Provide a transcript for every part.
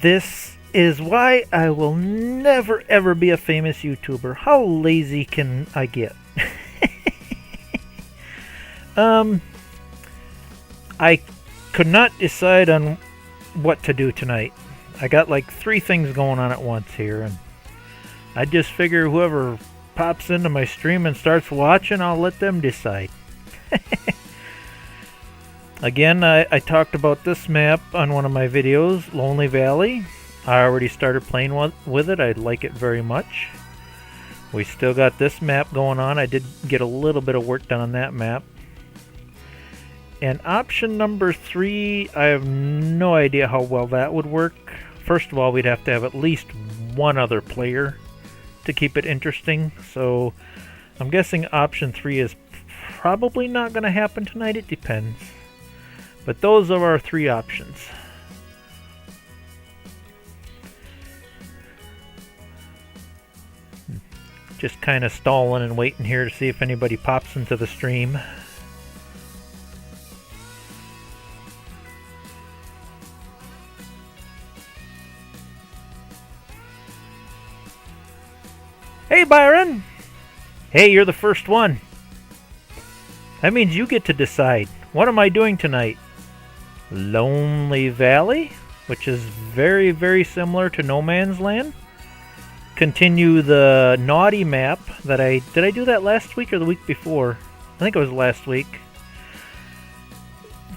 This is why I will never ever be a famous YouTuber. How lazy can I get? I could not decide on what to do tonight. I got like 3 things going on at once here, and I just figure whoever pops into my stream and starts watching, I'll let them decide. Again, I talked about this map on one of my videos, Lonely Valley. I already started playing with it. I like it very much. We still got this map going on. I did get a little bit of work done on that map. And option number 3, I have no idea how well that would work. First of all, we'd have to have at least one other player to keep it interesting. So I'm guessing option 3 is probably not going to happen tonight. It depends. But those are our 3 options. Just kind of stalling and waiting here to see if anybody pops into the stream. Hey Byron! Hey, you're the first one. That means you get to decide. What am I doing tonight? Lonely Valley, which is very, very similar to No Man's Land. Continue the Naughty map that did I do that last week or the week before? I think it was last week.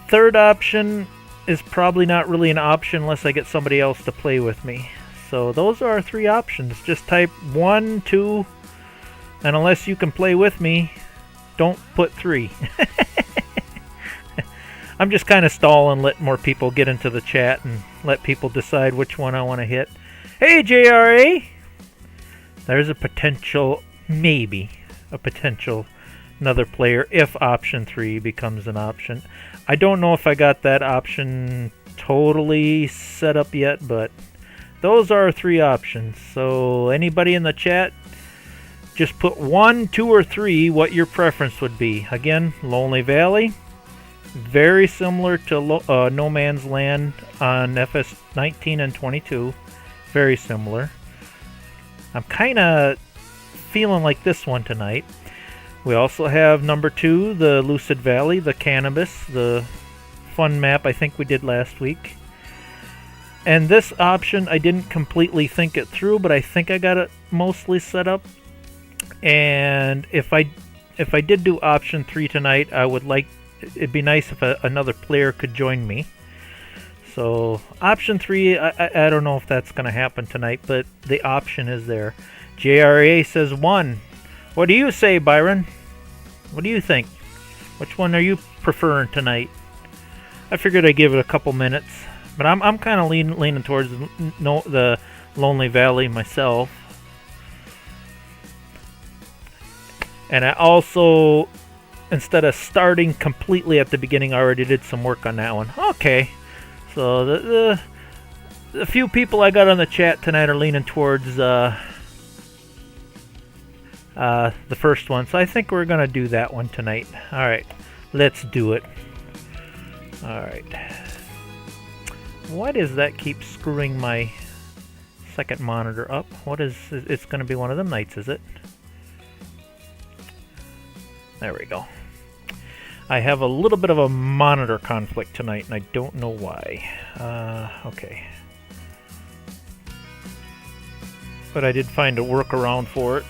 Third option is probably not really an option unless I get somebody else to play with me. So those are our 3 options. Just type 1, 2, and unless you can play with me, don't put 3. I'm just kind of stalling, let more people get into the chat and let people decide which one I want to hit. Hey JRA! There's a potential, maybe, another player if option 3 becomes an option. I don't know if I got that option totally set up yet, but those are our 3 options. So anybody in the chat, just put 1, 2, or 3 what your preference would be. Again, Lonely Valley, very similar to No Man's Land on FS19 and 22. Very similar. I'm kind of feeling like this one tonight. We also have number 2, the Lucid Valley, the Cannabis, the fun map I think we did last week. And this option, I didn't completely think it through, but I think I got it mostly set up. And if I did do option 3 tonight, it'd be nice if another player could join me. So option 3, I don't know if that's going to happen tonight, but the option is there. JRA says 1. What do you say, Byron? What do you think? Which one are you preferring tonight? I figured I'd give it a couple minutes. But I'm kind of leaning towards the Lonely Valley myself. And I also, instead of starting completely at the beginning, I already did some work on that one. Okay. So the few people I got on the chat tonight are leaning towards the first one. So I think we're going to do that one tonight. Alright. Let's do it. Alright. Why does that keep screwing my second monitor up? It's going to be one of them nights, is it? There we go. I have a little bit of a monitor conflict tonight, and I don't know why. Okay. But I did find a workaround for it.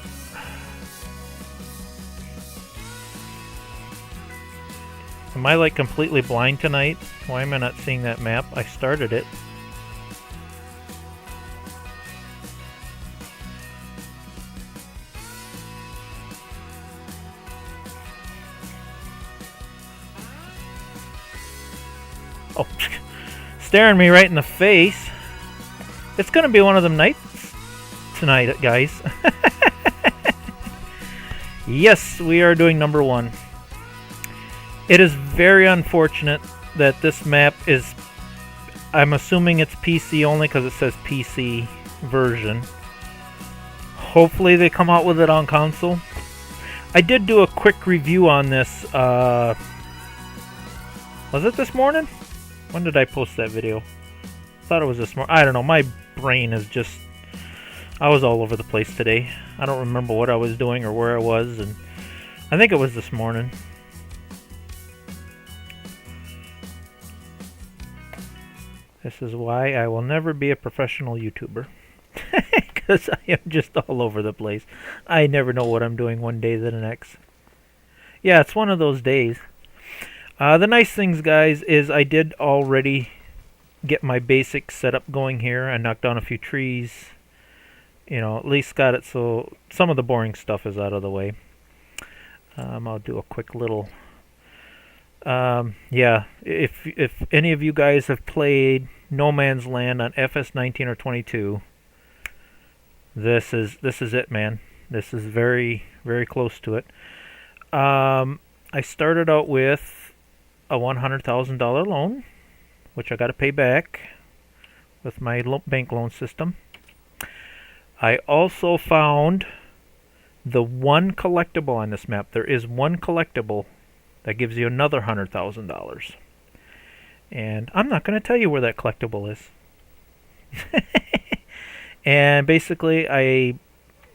Am I like completely blind tonight? Why am I not seeing that map? I started it. Oh, staring me right in the face. It's gonna be one of them nights tonight, guys. Yes, we are doing number 1. It is very unfortunate that this map is, I'm assuming it's PC only because it says PC version. Hopefully they come out with it on console. I did do a quick review on this, was it this morning? When did I post that video? thought it was this morning. I don't know. My brain is just... I was all over the place today. I don't remember what I was doing or where I was, and I think it was this morning. This is why I will never be a professional YouTuber. Because I am just all over the place. I never know what I'm doing one day to the next. Yeah, it's one of those days. The nice things, guys, is I did already get my basic setup going here. I knocked down a few trees. You know, at least got it so some of the boring stuff is out of the way. I'll do a quick little... yeah, if any of you guys have played No Man's Land on FS19 or 22, this is it, man. This is very, very close to it. I started out with a $100,000 loan, which I got to pay back with my bank loan system. I also found the one collectible on this map. There is one collectible that gives you another $100,000. And I'm not going to tell you where that collectible is. And basically, I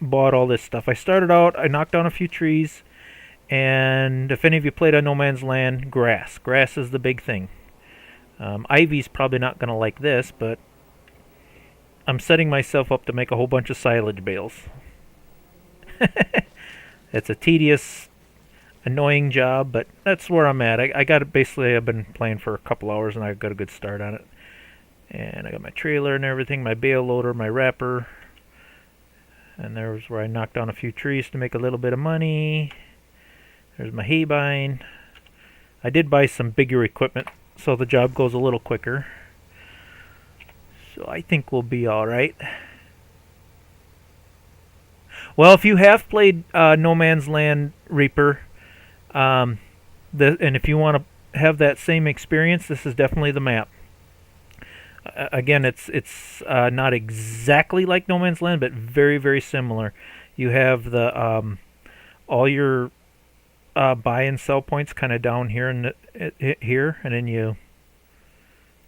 bought all this stuff. I started out, I knocked down a few trees, and if any of you played on No Man's Land, grass. Grass is the big thing. Ivy's probably not going to like this, but I'm setting myself up to make a whole bunch of silage bales. It's a tedious, annoying job, but that's where I'm at. I got it. Basically, I've been playing for a couple hours, and I got a good start on it. And I got my trailer and everything, my bale loader, my wrapper. And there's where I knocked down a few trees to make a little bit of money. There's my hay bind. I did buy some bigger equipment, so the job goes a little quicker. So I think we'll be alright. Well, if you have played No Man's Land Reaper, and if you want to have that same experience, this is definitely the map. Again, it's not exactly like No Man's Land, but very, very similar. You have the all your buy and sell points kind of down here and here, and then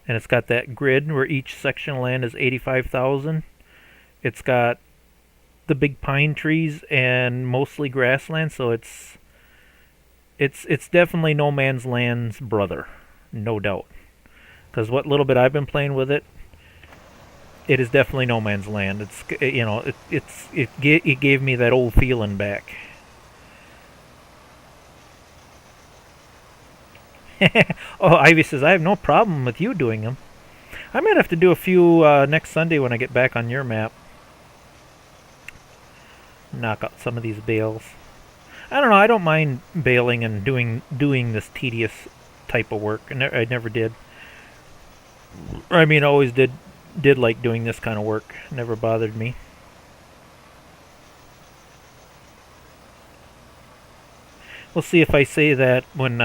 it's got that grid where each section of land is 85,000. It's got the big pine trees and mostly grassland, so it's definitely No Man's Land's brother, no doubt. Because what little bit I've been playing with it, it is definitely No Man's Land. It's, you know, it gave me that old feeling back. Oh, Ivy says I have no problem with you doing them. I might have to do a few next Sunday when I get back on your map. Knock out some of these bales. I don't know. I don't mind baling and doing this tedious type of work. I never did. I mean, I always did like doing this kind of work. Never bothered me. We'll see if I say that when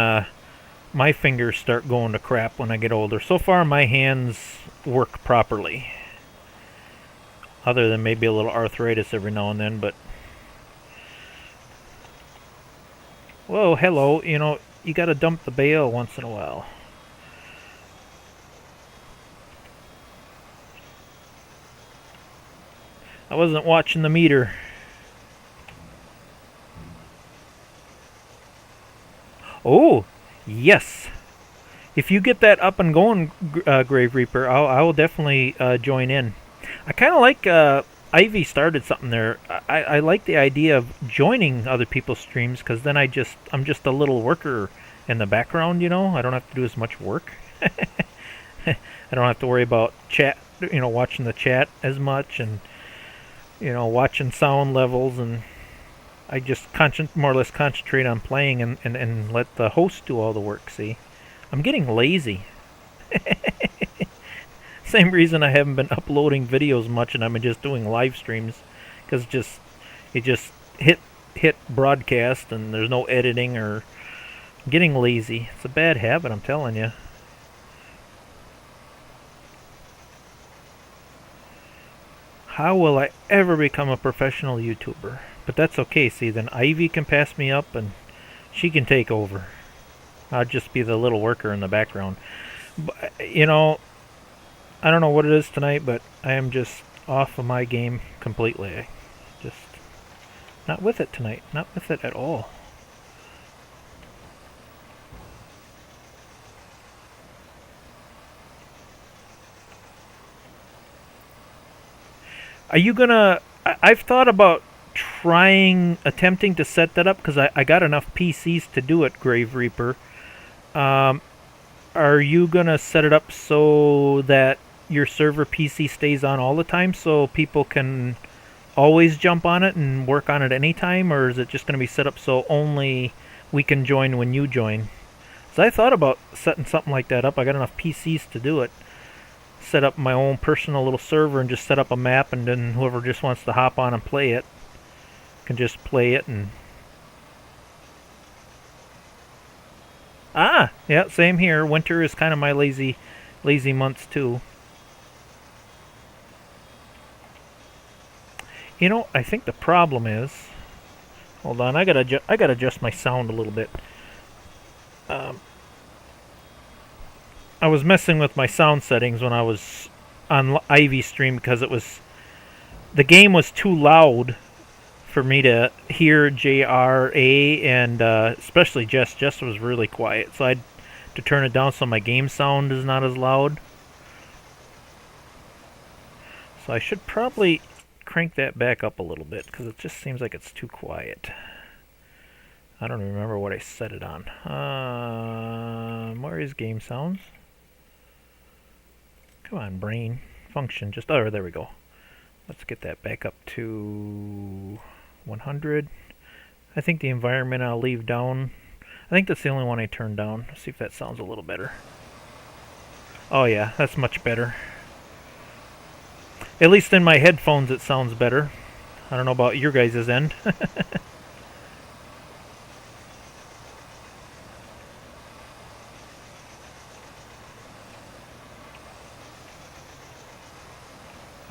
my fingers start going to crap when I get older. So far, my hands work properly. Other than maybe a little arthritis every now and then, but... Whoa, hello. You know, you gotta dump the bale once in a while. I wasn't watching the meter. Oh, yes. If you get that up and going, Grave Reaper, I will definitely join in. I kind of like Ivy started something there. I like the idea of joining other people's streams, because then I'm just a little worker in the background, you know. I don't have to do as much work. I don't have to worry about chat, you know, watching the chat as much, and you know, watching sound levels, and I just more or less concentrate on playing and let the host do all the work. See, I'm getting lazy. Same reason I haven't been uploading videos much, and I've been just doing live streams, because it just hit broadcast, and there's no editing, or I'm getting lazy. It's a bad habit, I'm telling you. How will I ever become a professional YouTuber? But that's okay, see, then Ivy can pass me up and she can take over. I'll just be the little worker in the background. But, you know, I don't know what it is tonight, but I am just off of my game completely. Just not with it tonight. Not with it at all. Are you gonna... I've thought about attempting to set that up, because I got enough PCs to do it, Grave Reaper. Are you gonna set it up so that your server PC stays on all the time, so people can always jump on it and work on it anytime, or is it just gonna be set up so only we can join when you join? So I thought about setting something like that up. I got enough PCs to do it. Set up my own personal little server and just set up a map, and then whoever just wants to hop on and play it can just play it. And yeah, same here. Winter is kind of my lazy months too. You know, I think the problem is, hold on, I gotta adjust my sound a little bit. I was messing with my sound settings when I was on Ivy Stream, because the game was too loud for me to hear JRA, and especially Jess. Jess was really quiet, so I had to turn it down so my game sound is not as loud. So I should probably crank that back up a little bit, because it just seems like it's too quiet. I don't remember what I set it on. Where is game sounds? Come on, brain. Function. Just, oh, there we go. Let's get that back up to 100. I think the environment I'll leave down. I think that's the only one I turned down. Let's see if that sounds a little better. Oh yeah, that's much better. At least in my headphones it sounds better. I don't know about your guys' end.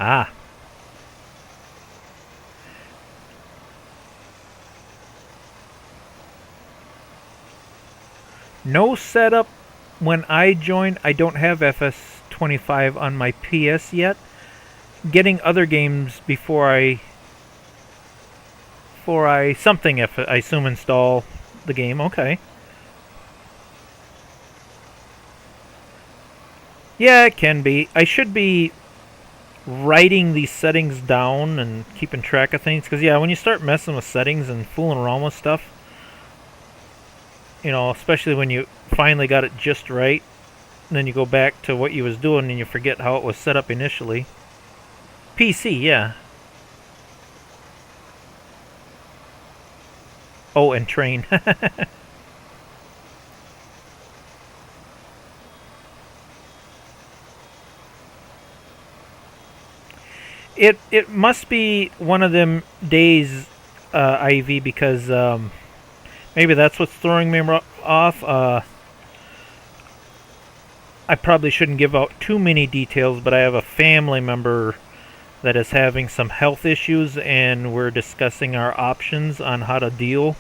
Ah. No setup when I joined. I don't have FS25 on my PS yet. Getting other games before I something, if I assume, install the game. Okay. Yeah, it can be. I should be writing these settings down and keeping track of things, because yeah, when you start messing with settings and fooling around with stuff, you know, especially when you finally got it just right, then you go back to what you was doing and you forget how it was set up initially. PC, yeah. Oh, and train. It must be one of them days, Ivy, because maybe that's what's throwing me off. I probably shouldn't give out too many details, but I have a family member that is having some health issues, and we're discussing our options on how to deal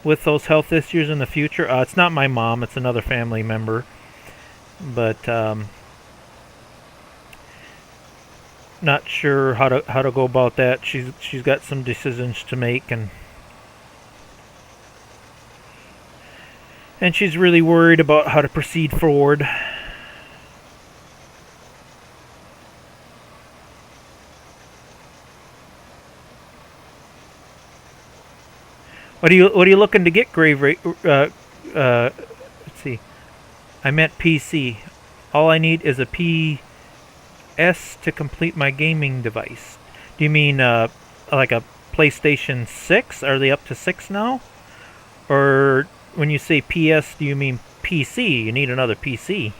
with those health issues in the future. It's not my mom, it's another family member. But not sure how to go about that. She's got some decisions to make, and she's really worried about how to proceed forward. What are you looking to get, Grave? Let's see. I meant PC. All I need is a PS to complete my gaming device. Do you mean like a PlayStation 6? Are they up to 6 now? Or when you say PS, do you mean PC? You need another PC.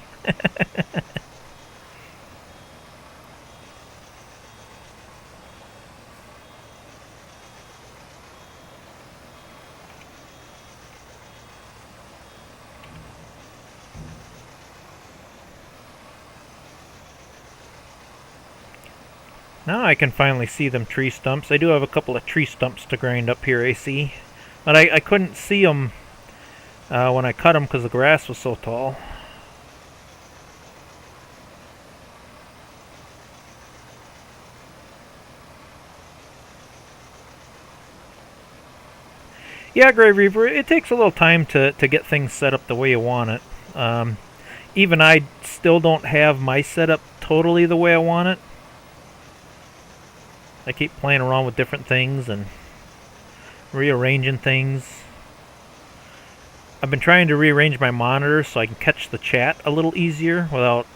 Now I can finally see them tree stumps. I do have a couple of tree stumps to grind up here, I see. But I couldn't see them when I cut them because the grass was so tall. Yeah, Grey Reaper, it takes a little time to get things set up the way you want it. Even I still don't have my setup totally the way I want it. I keep playing around with different things and rearranging things. I've been trying to rearrange my monitor so I can catch the chat a little easier without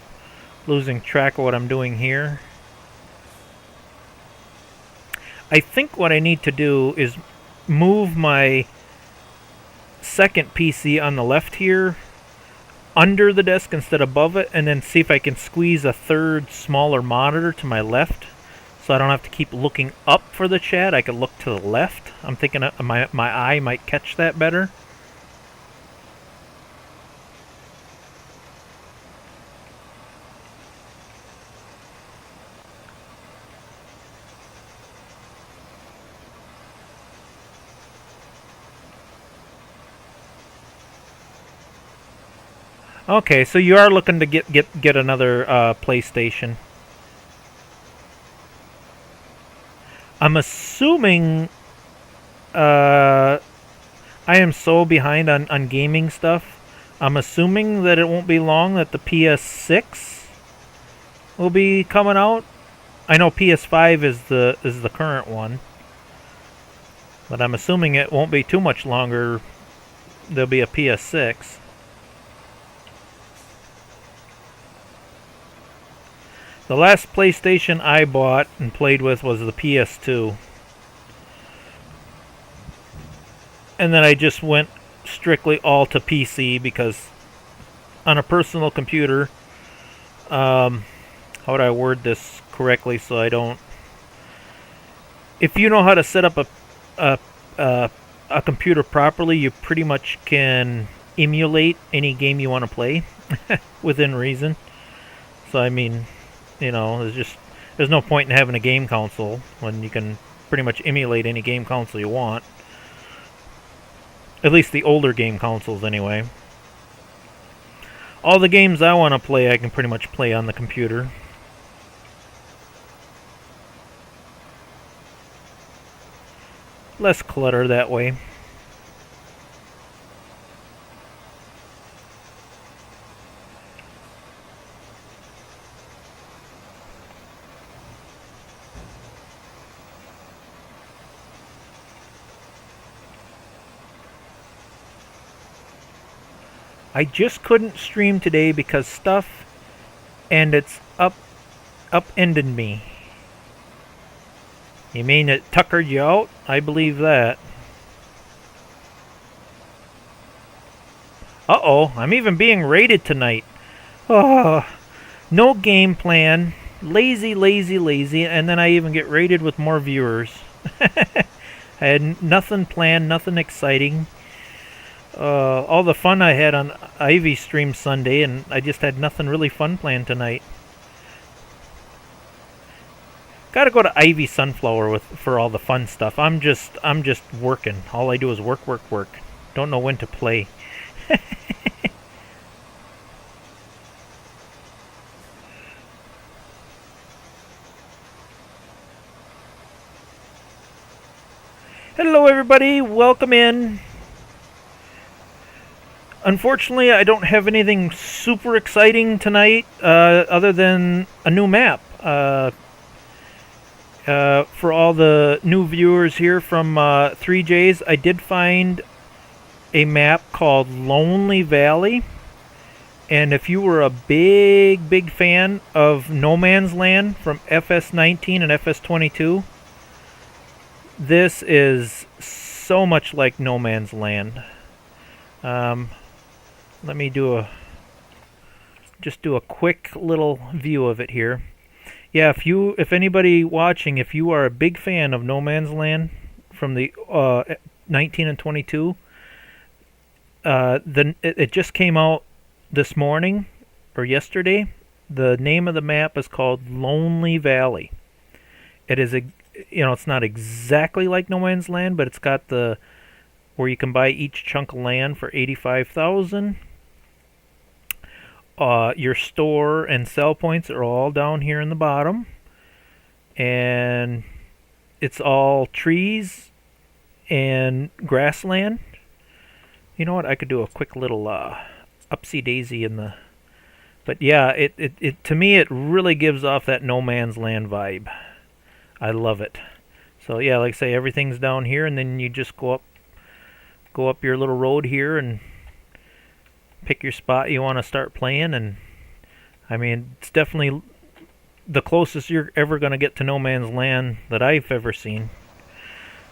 losing track of what I'm doing here. I think what I need to do is move my second PC on the left here under the desk instead of above it, and then see if I can squeeze a third smaller monitor to my left so I don't have to keep looking up for the chat. I can look to the left. I'm thinking my eye might catch that better. Okay, so you are looking to get another PlayStation. I'm assuming I am so behind on gaming stuff. I'm assuming that it won't be long that the PS6 will be coming out. I know PS5 is the current one, but I'm assuming it won't be too much longer. There'll be a PS6. The last PlayStation I bought and played with was the PS2. And then I just went strictly all to PC because on a personal computer, how would I word this correctly so I don't... If you know how to set up a computer properly, you pretty much can emulate any game you want to play within reason. So I mean... You know, there's no point in having a game console when you can pretty much emulate any game console you want. At least the older game consoles, anyway. All the games I want to play, I can pretty much play on the computer. Less clutter that way. I just couldn't stream today because stuff and it's upended me. You mean it tuckered you out? I believe that. Uh-oh, I'm even being rated tonight. Oh, no game plan. Lazy, lazy, lazy. And then I even get rated with more viewers. I had nothing planned, nothing exciting. All the fun I had on Ivy stream Sunday, and I just had nothing really fun planned tonight. Gotta go to Ivy Sunflower for all the fun stuff. I'm just working. All I do is work, work, work. Don't know when to play. Hello everybody, welcome in. Unfortunately, I don't have anything super exciting tonight, other than a new map. For all the new viewers here from 3Js, I did find a map called Lonely Valley. And if you were a big fan of No Man's Land from FS19 and FS22, this is so much like No Man's Land. Let me just do a quick little view of it here. Yeah, if anybody watching, if you are a big fan of No Man's Land from the 19 and 22, then it just came out this morning or yesterday. The name of the map is called Lonely Valley. It is it's not exactly like No Man's Land, but it's got where you can buy each chunk of land for 85,000. Your store and sell points are all down here in the bottom, and it's all trees and grassland. You know what? I could do a quick little upsy daisy in the. But yeah, it to me it really gives off that no man's land vibe. I love it. So yeah, like I say, everything's down here, and then you just go up your little road here and pick your spot you want to start playing. And I mean, it's definitely the closest you're ever going to get to no man's land that I've ever seen.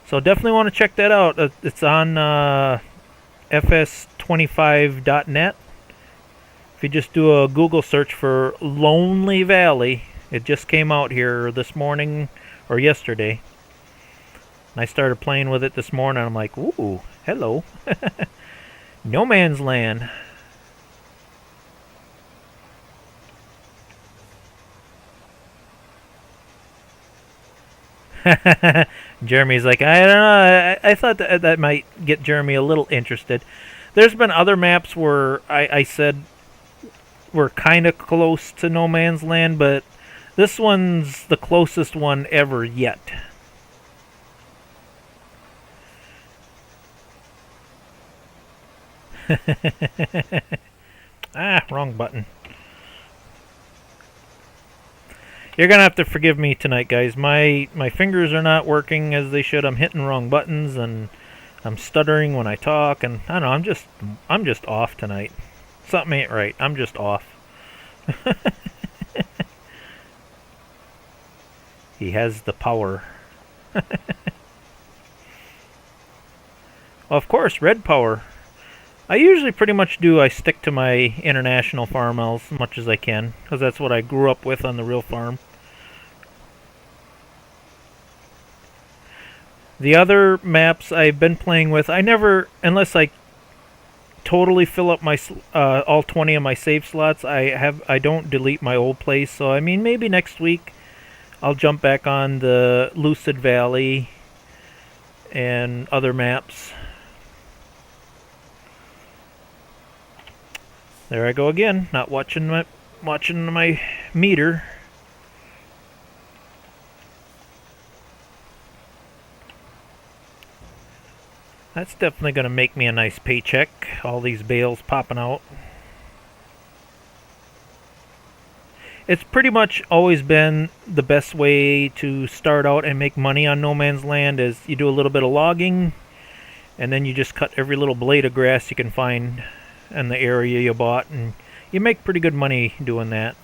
So definitely want to check that out. It's on FS25.net. If you just do a Google search for Lonely Valley, it just came out here this morning or yesterday. And I started playing with it this morning. I'm like, ooh, hello. No man's land. Jeremy's like, I don't know. I thought that might get Jeremy a little interested. There's been other maps where I said we're kind of close to no man's land, but this one's the closest one ever yet. Wrong button. You're gonna have to forgive me tonight, guys. My fingers are not working as they should. I'm hitting wrong buttons and I'm stuttering when I talk, and I don't know. I'm just off tonight. Something ain't right. I'm just off. He has the power. Of course, red power. I usually pretty much I stick to my international farm as much as I can, because that's what I grew up with on the real farm. The other maps I've been playing with, I never, unless I totally fill up my all 20 of my save slots, I don't delete my old place. So I mean, maybe next week I'll jump back on the Lucid Valley and other maps. There I go again, not watching my meter. That's definitely going to make me a nice paycheck, all these bales popping out. It's pretty much always been the best way to start out and make money on no man's land is you do a little bit of logging, and then you just cut every little blade of grass you can find in the area you bought, and you make pretty good money doing that.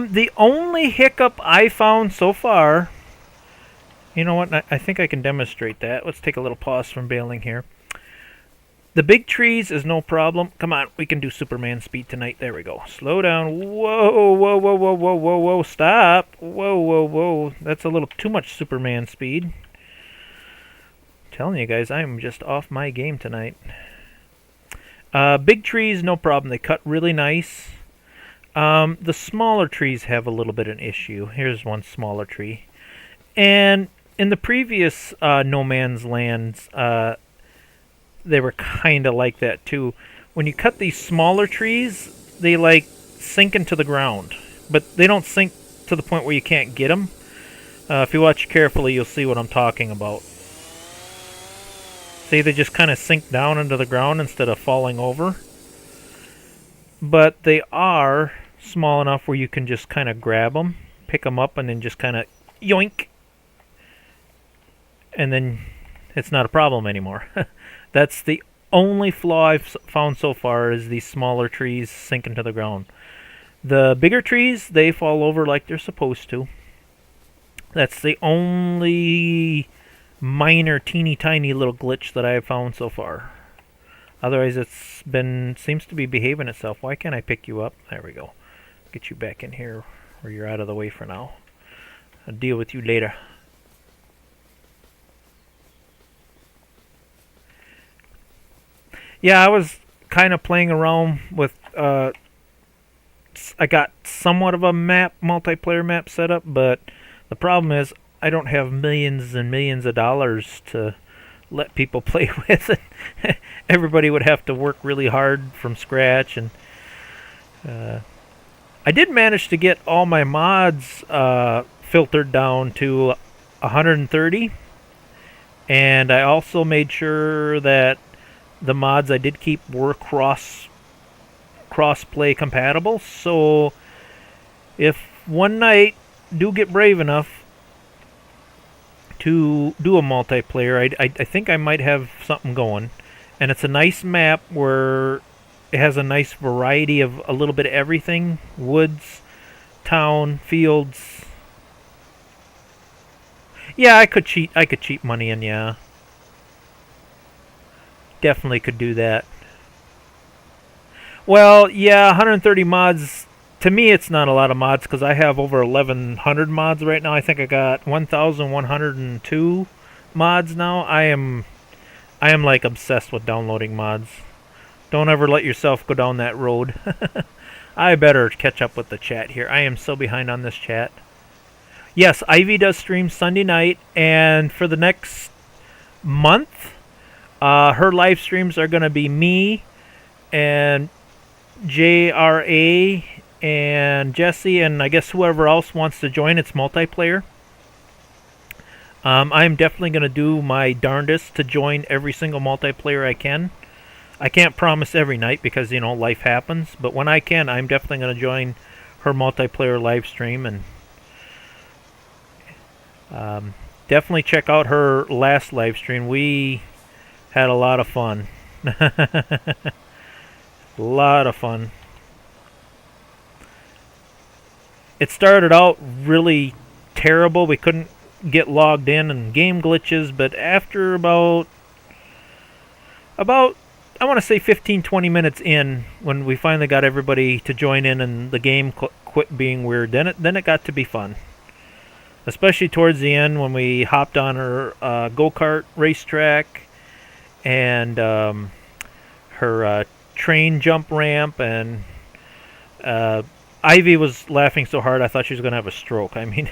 The only hiccup I found so far, you know what, I think I can demonstrate that. Let's take a little pause from baling here. The big trees is no problem. Come on, we can do Superman speed tonight. There we go. Slow down. Whoa, whoa, whoa, whoa, whoa, whoa, whoa, stop. Whoa, whoa, whoa. That's a little too much Superman speed. I'm telling you guys, I'm just off my game tonight. Big trees, no problem. They cut really nice. The smaller trees have a little bit of an issue. Here's one smaller tree. And in the previous No Man's Lands, they were kind of like that too. When you cut these smaller trees, they like sink into the ground, but they don't sink to the point where you can't get them. If you watch carefully, you'll see what I'm talking about. See, they just kind of sink down into the ground instead of falling over. But they are small enough where you can just kind of grab them, pick them up, and then just kind of yoink. And then it's not a problem anymore. That's the only flaw I've found so far is these smaller trees sink into the ground. The bigger trees, they fall over like they're supposed to. That's the only minor, teeny tiny little glitch that I have found so far. Otherwise, seems to be behaving itself. Why can't I pick you up? There we go. Get you back in here where you're out of the way for now. I'll deal with you later. Yeah, I was kind of playing around with, I got somewhat of a multiplayer map set up, but the problem is I don't have millions and millions of dollars to let people play with it. Everybody would have to work really hard from scratch, and I did manage to get all my mods filtered down to 130, and I also made sure that the mods I did keep were cross-play compatible. So if one night do get brave enough to do a multiplayer, I think I might have something going. And it's a nice map where it has a nice variety of a little bit of everything. Woods, town, fields. Yeah, I could cheat money in, yeah. Definitely could do that. Well, yeah, 130 mods. To me, it's not a lot of mods because I have over 1,100 mods right now. I think I got 1,102 mods now. I am like obsessed with downloading mods. Don't ever let yourself go down that road. I better catch up with the chat here. I am so behind on this chat. Yes, Ivy does stream Sunday night, and for the next month, her live streams are going to be me and JRA and Jesse, and I guess whoever else wants to join. It's multiplayer. I'm definitely going to do my darndest to join every single multiplayer I can. I can't promise every night because, you know, life happens, but when I can, I'm definitely going to join her multiplayer live stream, and definitely check out her last live stream. We had a lot of fun. A lot of fun. It started out really terrible. We couldn't get logged in and game glitches, but after about I want to say 15-20 minutes in, when we finally got everybody to join in and the game quit being weird, then it got to be fun. Especially towards the end when we hopped on her go-kart racetrack and her train jump ramp, and Ivy was laughing so hard I thought she was going to have a stroke. I mean,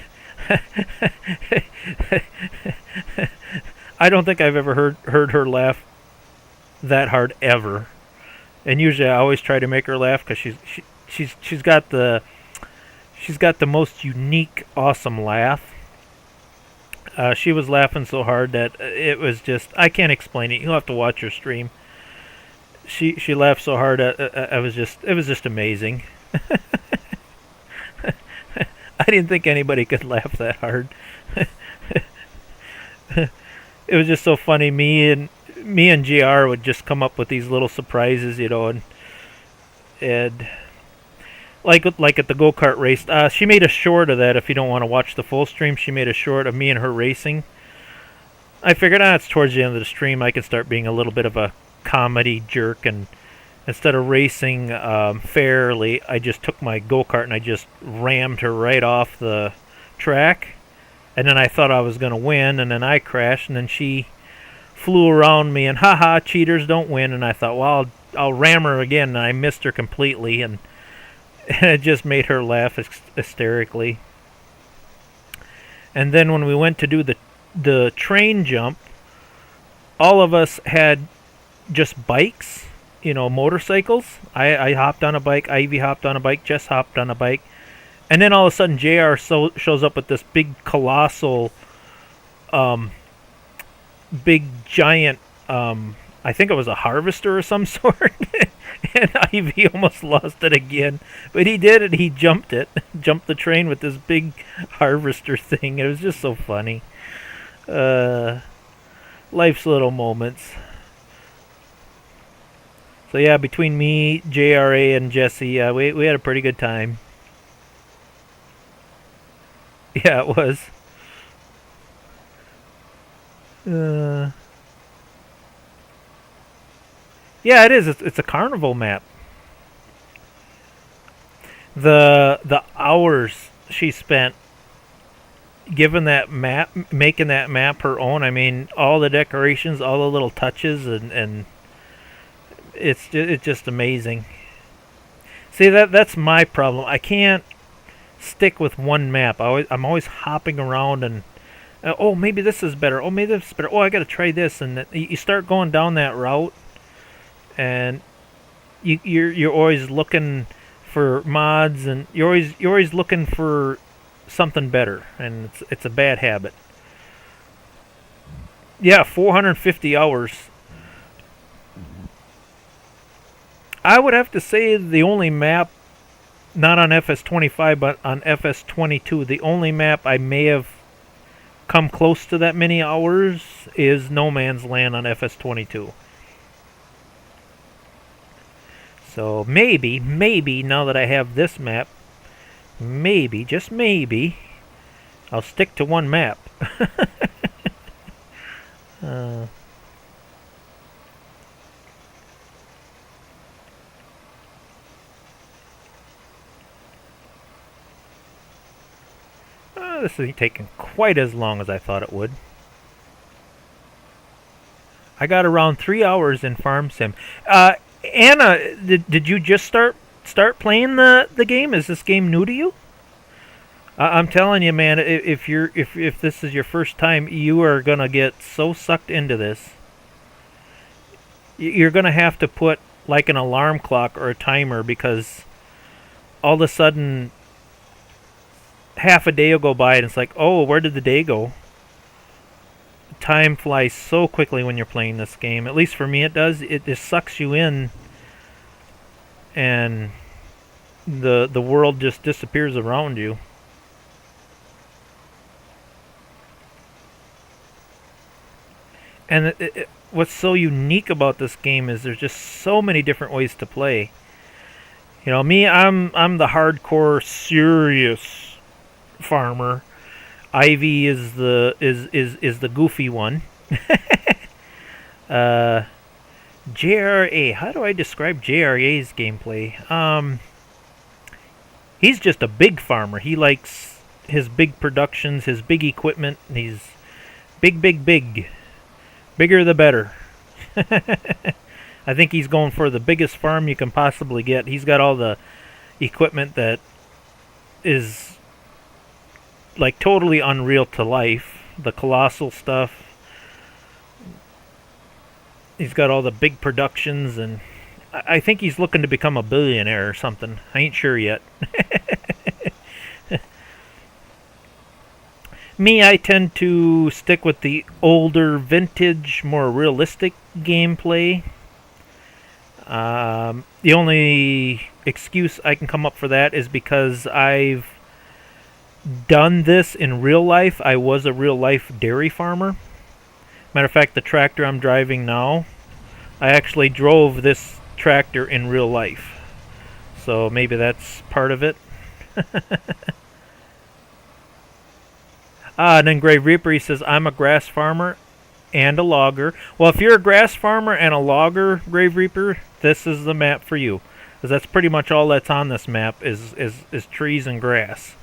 I don't think I've ever heard her laugh that hard ever. And usually I always try to make her laugh because she's got the most unique, awesome laugh. She was laughing so hard that it was just, I can't explain it. You'll have to watch her stream. She laughed so hard. It was just amazing. I didn't think anybody could laugh that hard. It was just so funny. Me and GR would just come up with these little surprises, you know, and like at the go-kart race. She made a short of that. If you don't want to watch the full stream, she made a short of me and her racing. I figured, it's towards the end of the stream, I can start being a little bit of a comedy jerk, and instead of racing fairly, I just took my go-kart and I just rammed her right off the track. And then I thought I was going to win, and then I crashed, and then she flew around me, and haha, cheaters don't win. And I thought, well, I'll ram her again, and I missed her completely, and it just made her laugh hysterically. And then when we went to do the train jump, all of us had just bikes, you know, motorcycles. I hopped on a bike, Ivy hopped on a bike, Jess hopped on a bike. And then all of a sudden, JR shows up with this big, colossal, big, giant, I think it was a harvester or some sort. And Ivy almost lost it again. But he did it. He jumped it. Jumped the train with this big harvester thing. It was just so funny. Life's little moments. So yeah, between me, JRA, and Jesse, we had a pretty good time. Yeah, it was. Yeah, it is. It's a carnival map. The hours she spent given that map, making that map her own. I mean, all the decorations, all the little touches, and it's just amazing. See, that's my problem. I can't stick with one map. I'm always hopping around and oh, maybe this is better. Oh, maybe this is better. Oh, I got to try this, and you start going down that route, and you're always looking for mods, and you're always looking for something better, and it's a bad habit. Yeah, 450 hours. I would have to say the only map, not on FS25, but on FS22, the only map I may have come close to that many hours is No Man's Land on FS22. So maybe, now that I have this map, maybe, just maybe, I'll stick to one map. This isn't taking quite as long as I thought it would. I got around 3 hours in Farm Sim. Anna, did you just start playing the game? Is this game new to you? I'm telling you, man, if this is your first time, you are gonna get so sucked into this. You're gonna have to put like an alarm clock or a timer, because all of a sudden half a day will go by and it's like, oh, where did the day go? Time flies so quickly when you're playing this game. At least for me it does. It just sucks you in, and the world just disappears around you. And what's so unique about this game is there's just so many different ways to play. You know, me, I'm the hardcore serious farmer. Ivy is the goofy one. JRA, how do I describe JRA's gameplay? He's just a big farmer. He likes his big productions, his big equipment. He's big. Bigger the better. I think he's going for the biggest farm you can possibly get. He's got all the equipment that is like totally unreal to life. The colossal stuff. He's got all the big productions, and I think he's looking to become a billionaire or something. I ain't sure yet. Me, I tend to stick with the older, vintage, more realistic gameplay. The only excuse I can come up for that is because I've done this in real life. I was a real life dairy farmer. Matter of fact, the tractor I'm driving now, I actually drove this tractor in real life. So maybe that's part of it. And then Grave Reaper, he says, I'm a grass farmer and a logger. Well, if you're a grass farmer and a logger, Grave Reaper, this is the map for you. Because that's pretty much all that's on this map is trees and grass.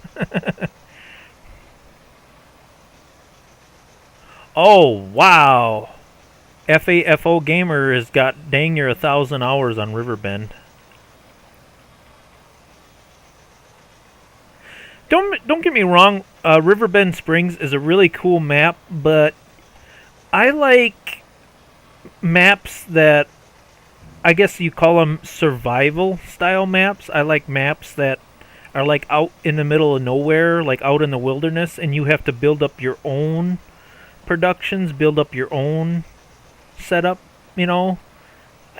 Oh, wow. FAFO Gamer has got dang near 1,000 hours on Riverbend. Don't get me wrong, Riverbend Springs is a really cool map, but I like maps that, I guess you call them survival style maps. I like maps that are like out in the middle of nowhere, like out in the wilderness, and you have to build up your own productions, build up your own setup, you know.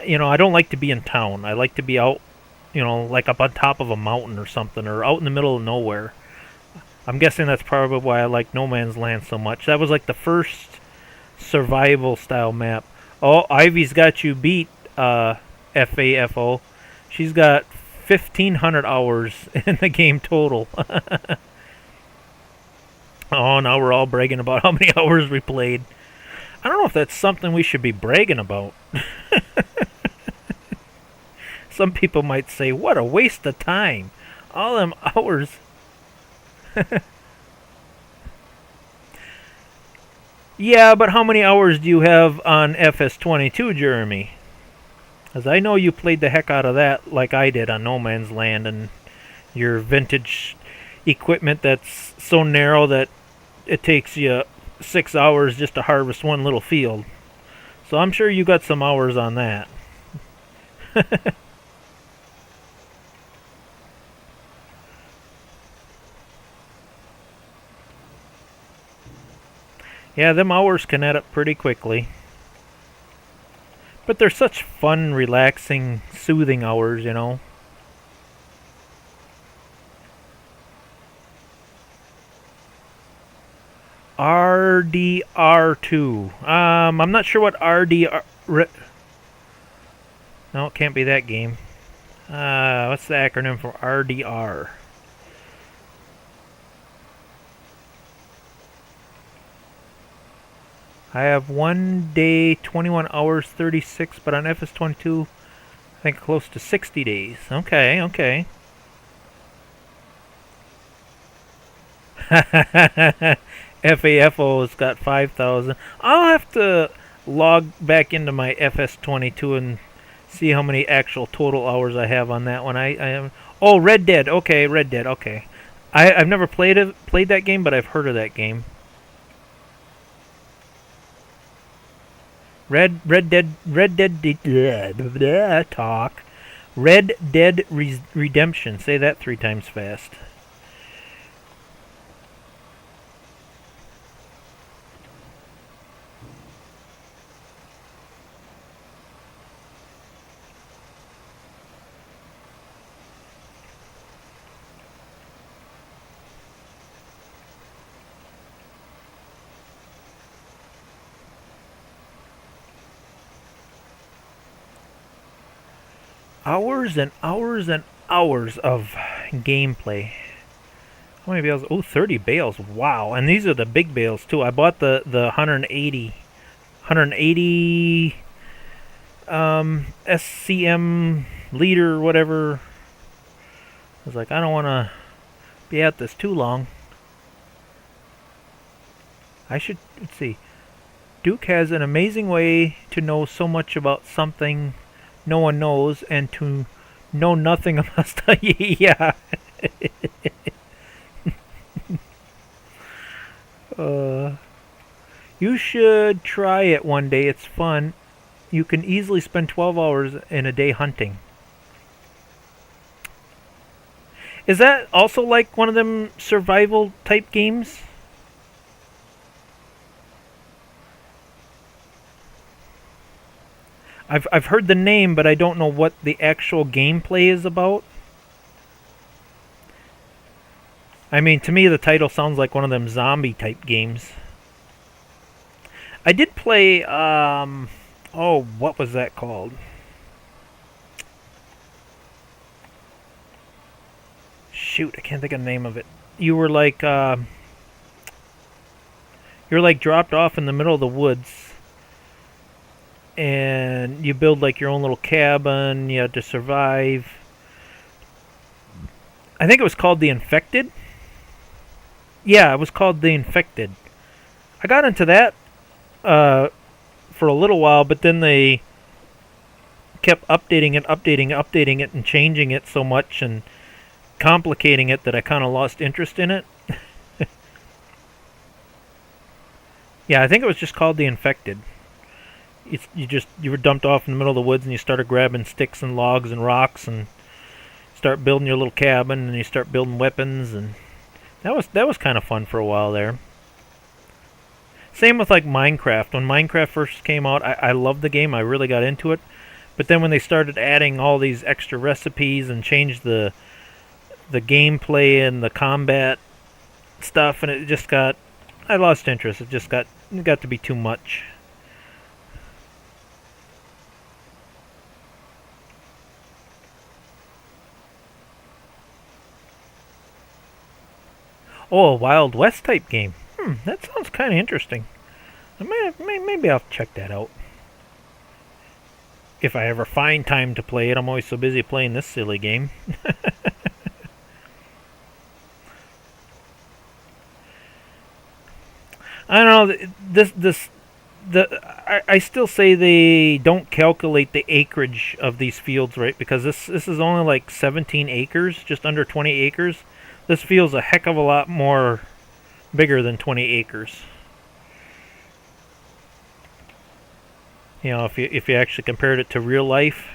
I don't like to be in town. I like to be out, like up on top of a mountain or something, or out in the middle of nowhere. I'm guessing that's probably why I like No Man's Land so much. That was like the first survival style map. Oh, Ivy's got you beat, FAFO. She's got 1,500 hours in the game total. Oh, now we're all bragging about how many hours we played. I don't know if that's something we should be bragging about. Some people might say, what a waste of time. All them hours. Yeah, but how many hours do you have on FS22, Jeremy? As I know you played the heck out of that like I did on No Man's Land, and your vintage equipment that's so narrow that it takes you 6 hours just to harvest one little field. So I'm sure you got some hours on that. Yeah, them hours can add up pretty quickly. But they're such fun, relaxing, soothing hours, you know. RDR2. I'm not sure what RDR. No, it can't be that game. What's the acronym for RDR? I have 1 day, 21 hours, 36, but on FS22, I think close to 60 days. Okay, okay. FAFO's got 5,000. I'll have to log back into my FS22 and see how many actual total hours I have on that one. I am. Oh, Red Dead. Okay, Red Dead. Okay. I've never played that game, but I've heard of that game. Red Dead talk. Red Dead Redemption. Say that 3 times fast. Hours and hours and hours of gameplay. How many bales? Oh, 30 bales. Wow. And these are the big bales, too. I bought the 180 SCM liter, whatever. I was like, I don't want to be at this too long. I should, let's see. Duke has an amazing way to know so much about something no one knows and to know nothing about stuff. Yeah. You should try it one day. It's fun. You can easily spend 12 hours in a day hunting. Is that also like one of them survival type games? I've heard the name, but I don't know what the actual gameplay is about. I mean, to me, the title sounds like one of them zombie type games. I did play, oh, what was that called? Shoot, I can't think of the name of it. You were like dropped off in the middle of the woods, and you build like your own little cabin. You had to survive. I think it was called The Infected. Yeah, it was called The Infected. I got into that for a little while, but then they kept updating it, and changing it so much and complicating it that I kind of lost interest in it. Yeah, I think it was just called The Infected. You were dumped off in the middle of the woods and you started grabbing sticks and logs and rocks and start building your little cabin, and you start building weapons, and that was kind of fun for a while there. Same with like Minecraft. When Minecraft first came out, I loved the game. I really got into it. But then when they started adding all these extra recipes and changed the gameplay and the combat stuff, and it just got, I lost interest. It got to be too much. Oh, a Wild West type game. That sounds kind of interesting. Maybe I'll check that out. If I ever find time to play it, I'm always so busy playing this silly game. I don't know. I still say they don't calculate the acreage of these fields right, because this is only like 17 acres, just under 20 acres. This feels a heck of a lot more bigger than 20 acres. You know, if you actually compared it to real life.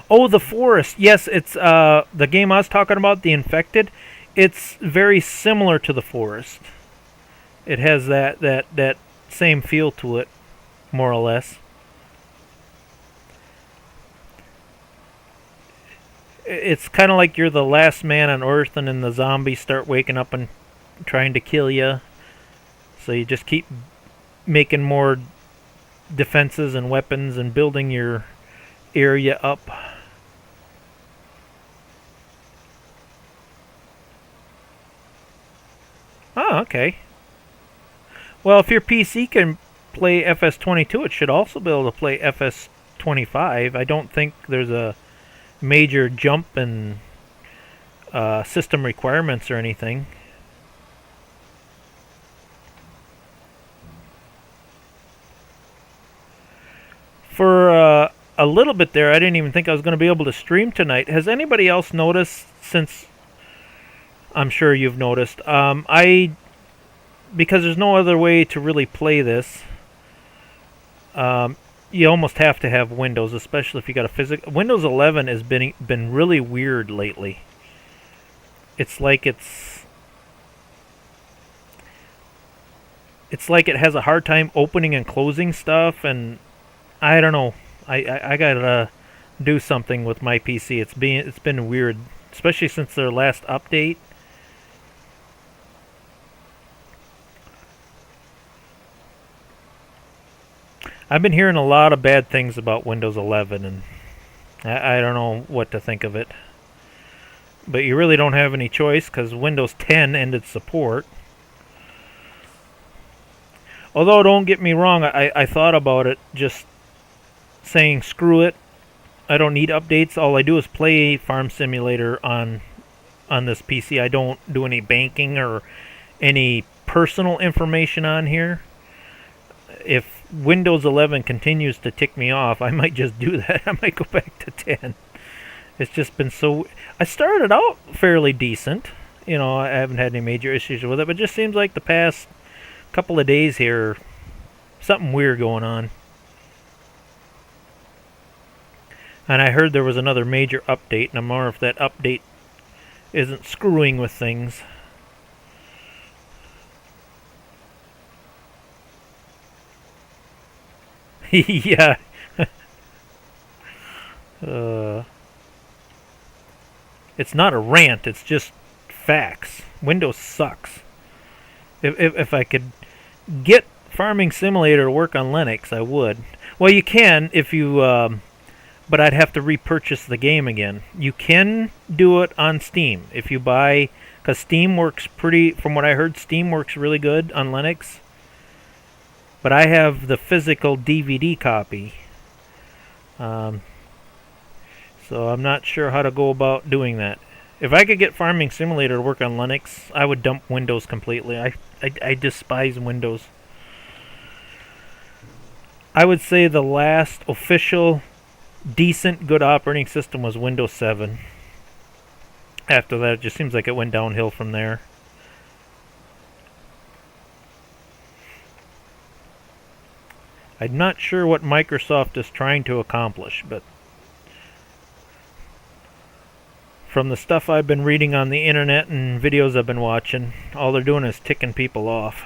Oh, the Forest. Yes, it's the game I was talking about, The Infected. It's very similar to the Forest. It has that same feel to it, more or less. It's kind of like you're the last man on Earth, and then the zombies start waking up and trying to kill you. So you just keep making more defenses and weapons and building your area up. Oh, okay. Well, if your PC can play FS22, it should also be able to play FS25. I don't think there's a major jump in system requirements or anything. For a little bit there, I didn't even think I was going to be able to stream tonight. Has anybody else noticed, since I'm sure you've noticed, because there's no other way to really play this, you almost have to have Windows, especially if you got a physical. Windows 11 has been really weird lately. It's like it has a hard time opening and closing stuff, and I don't know. I gotta do something with my PC. It's been weird, especially since their last update. I've been hearing a lot of bad things about Windows 11, and I don't know what to think of it. But you really don't have any choice because Windows 10 ended support. Although, don't get me wrong, I thought about it, just saying screw it. I don't need updates. All I do is play Farm Simulator on this PC. I don't do any banking or any personal information on here. If Windows 11 continues to tick me off, I might just do that. I might go back to 10. It's just been so... I started out fairly decent. You know, I haven't had any major issues with it, but it just seems like the past couple of days here, something weird going on. And I heard there was another major update, and I'm wondering if that update isn't screwing with things. Yeah. It's not a rant, it's just facts. Windows sucks. If I could get Farming Simulator to work on Linux, I would. Well, you can if you... but I'd have to repurchase the game again. You can do it on Steam if you buy... Because Steam works pretty... From what I heard, Steam works really good on Linux. But I have the physical DVD copy. So I'm not sure how to go about doing that. If I could get Farming Simulator to work on Linux, I would dump Windows completely. I despise Windows. I would say the last official, decent, good operating system was Windows 7. After that, it just seems like it went downhill from there. I'm not sure what Microsoft is trying to accomplish, but from the stuff I've been reading on the internet and videos I've been watching, all they're doing is ticking people off.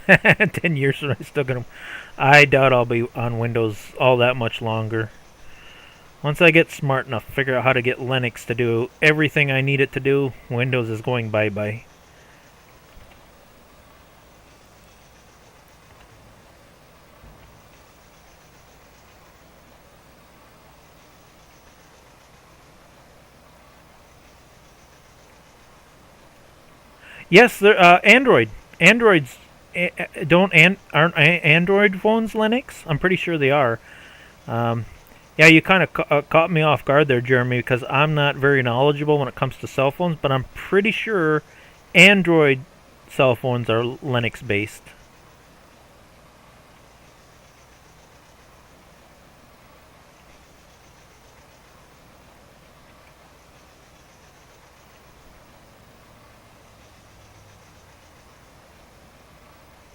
$10 years from now, I'm still gonna... I doubt I'll be on Windows all that much longer. Once I get smart enough to figure out how to get Linux to do everything I need it to do, Windows is going bye-bye. Yes, there. Android. Androids aren't Android phones Linux? I'm pretty sure they are. Yeah, you kind of caught me off guard there, Jeremy, because I'm not very knowledgeable when it comes to cell phones, but I'm pretty sure Android cell phones are Linux based.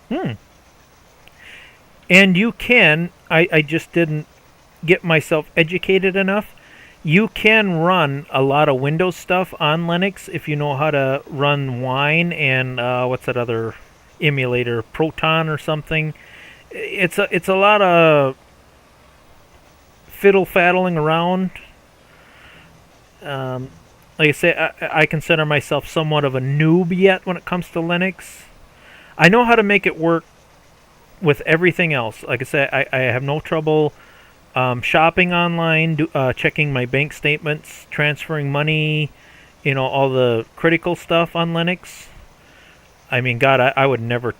Hmm. And you can, I just didn't get myself educated enough. You can run a lot of Windows stuff on Linux if you know how to run Wine and what's that other emulator, Proton or something. It's a lot of fiddle faddling around. Um, like I say, I consider myself somewhat of a noob yet when it comes to Linux. I know how to make it work with everything else. Like I said, I have no trouble shopping online, checking my bank statements, transferring money, all the critical stuff on Linux. I mean, God, I would never,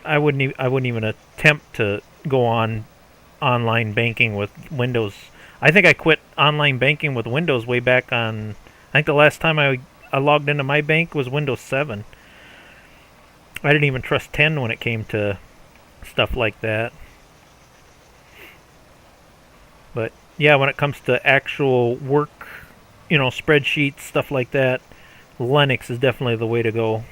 I wouldn't even attempt to go on online banking with Windows. I think I quit online banking with Windows way back on. I think the last time I logged into my bank was Windows 7. I didn't even trust 10 when it came to stuff like that. But yeah, when it comes to actual work, spreadsheets, stuff like that, Linux is definitely the way to go.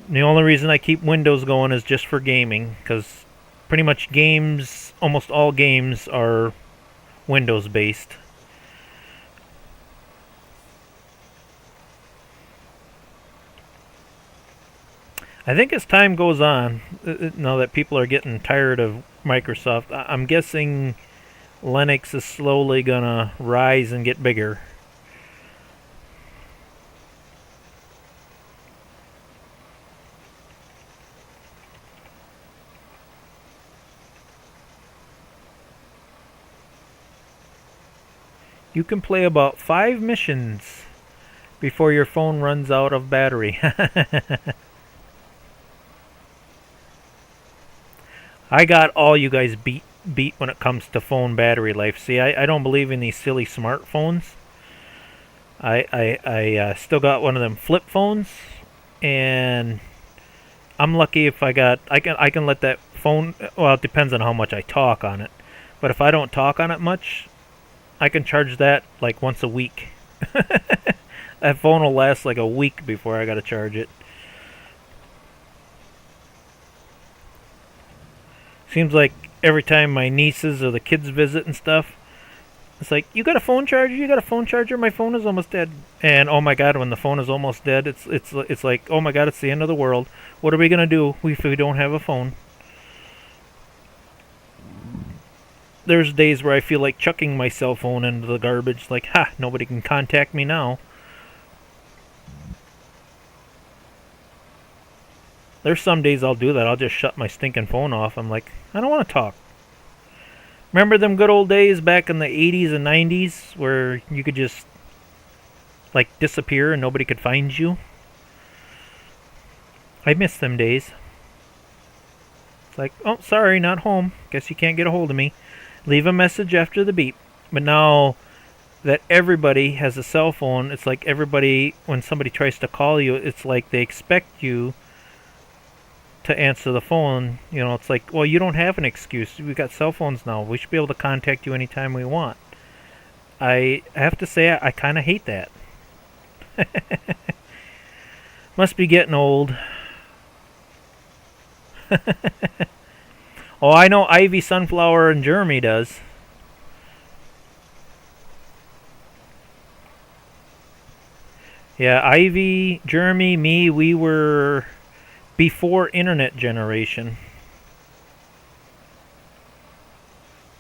The only reason I keep Windows going is just for gaming, because pretty much games, almost all games are Windows based. I think as time goes on, now that people are getting tired of Microsoft, I'm guessing Linux is slowly gonna rise and get bigger. You can play about 5 missions before your phone runs out of battery. I got all you guys beat when it comes to phone battery life. See, I don't believe in these silly smartphones. I still got one of them flip phones, and I'm lucky if I can let that phone. Well, it depends on how much I talk on it, but if I don't talk on it much, I can charge that like once a week. That phone will last like a week before I gotta charge it. Seems like every time my nieces or the kids visit and stuff, it's like, you got a phone charger? You got a phone charger? My phone is almost dead. And oh my God, when the phone is almost dead, it's like, oh my God, it's the end of the world. What are we gonna do if we don't have a phone? There's days where I feel like chucking my cell phone into the garbage. Like, ha, nobody can contact me now. There's some days I'll do that. I'll just shut my stinking phone off. I'm like, I don't want to talk. Remember them good old days back in the 80s and 90s where you could just, like, disappear and nobody could find you? I miss them days. It's like, oh, sorry, not home. Guess you can't get a hold of me. Leave a message after the beep. But now that everybody has a cell phone, it's like everybody, when somebody tries to call you, it's like they expect you to answer the phone. It's like, well, you don't have an excuse. We've got cell phones now. We should be able to contact you anytime we want. I have to say, I kind of hate that. Must be getting old. Oh, I know Ivy, Sunflower, and Jeremy does. Yeah, Ivy, Jeremy, me, we were before internet generation.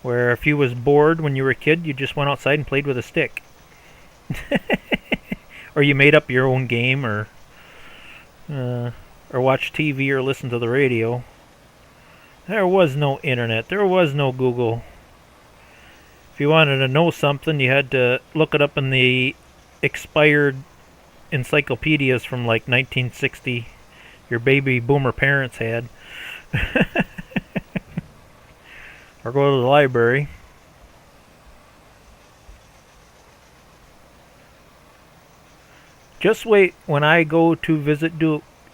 Where if you was bored when you were a kid, you just went outside and played with a stick. Or you made up your own game, or watched TV or listened to the radio. There was no internet. There was no Google. If you wanted to know something, you had to look it up in the expired encyclopedias from like 1960 your baby boomer parents had. Or go to the library. Just wait, when I go to visit,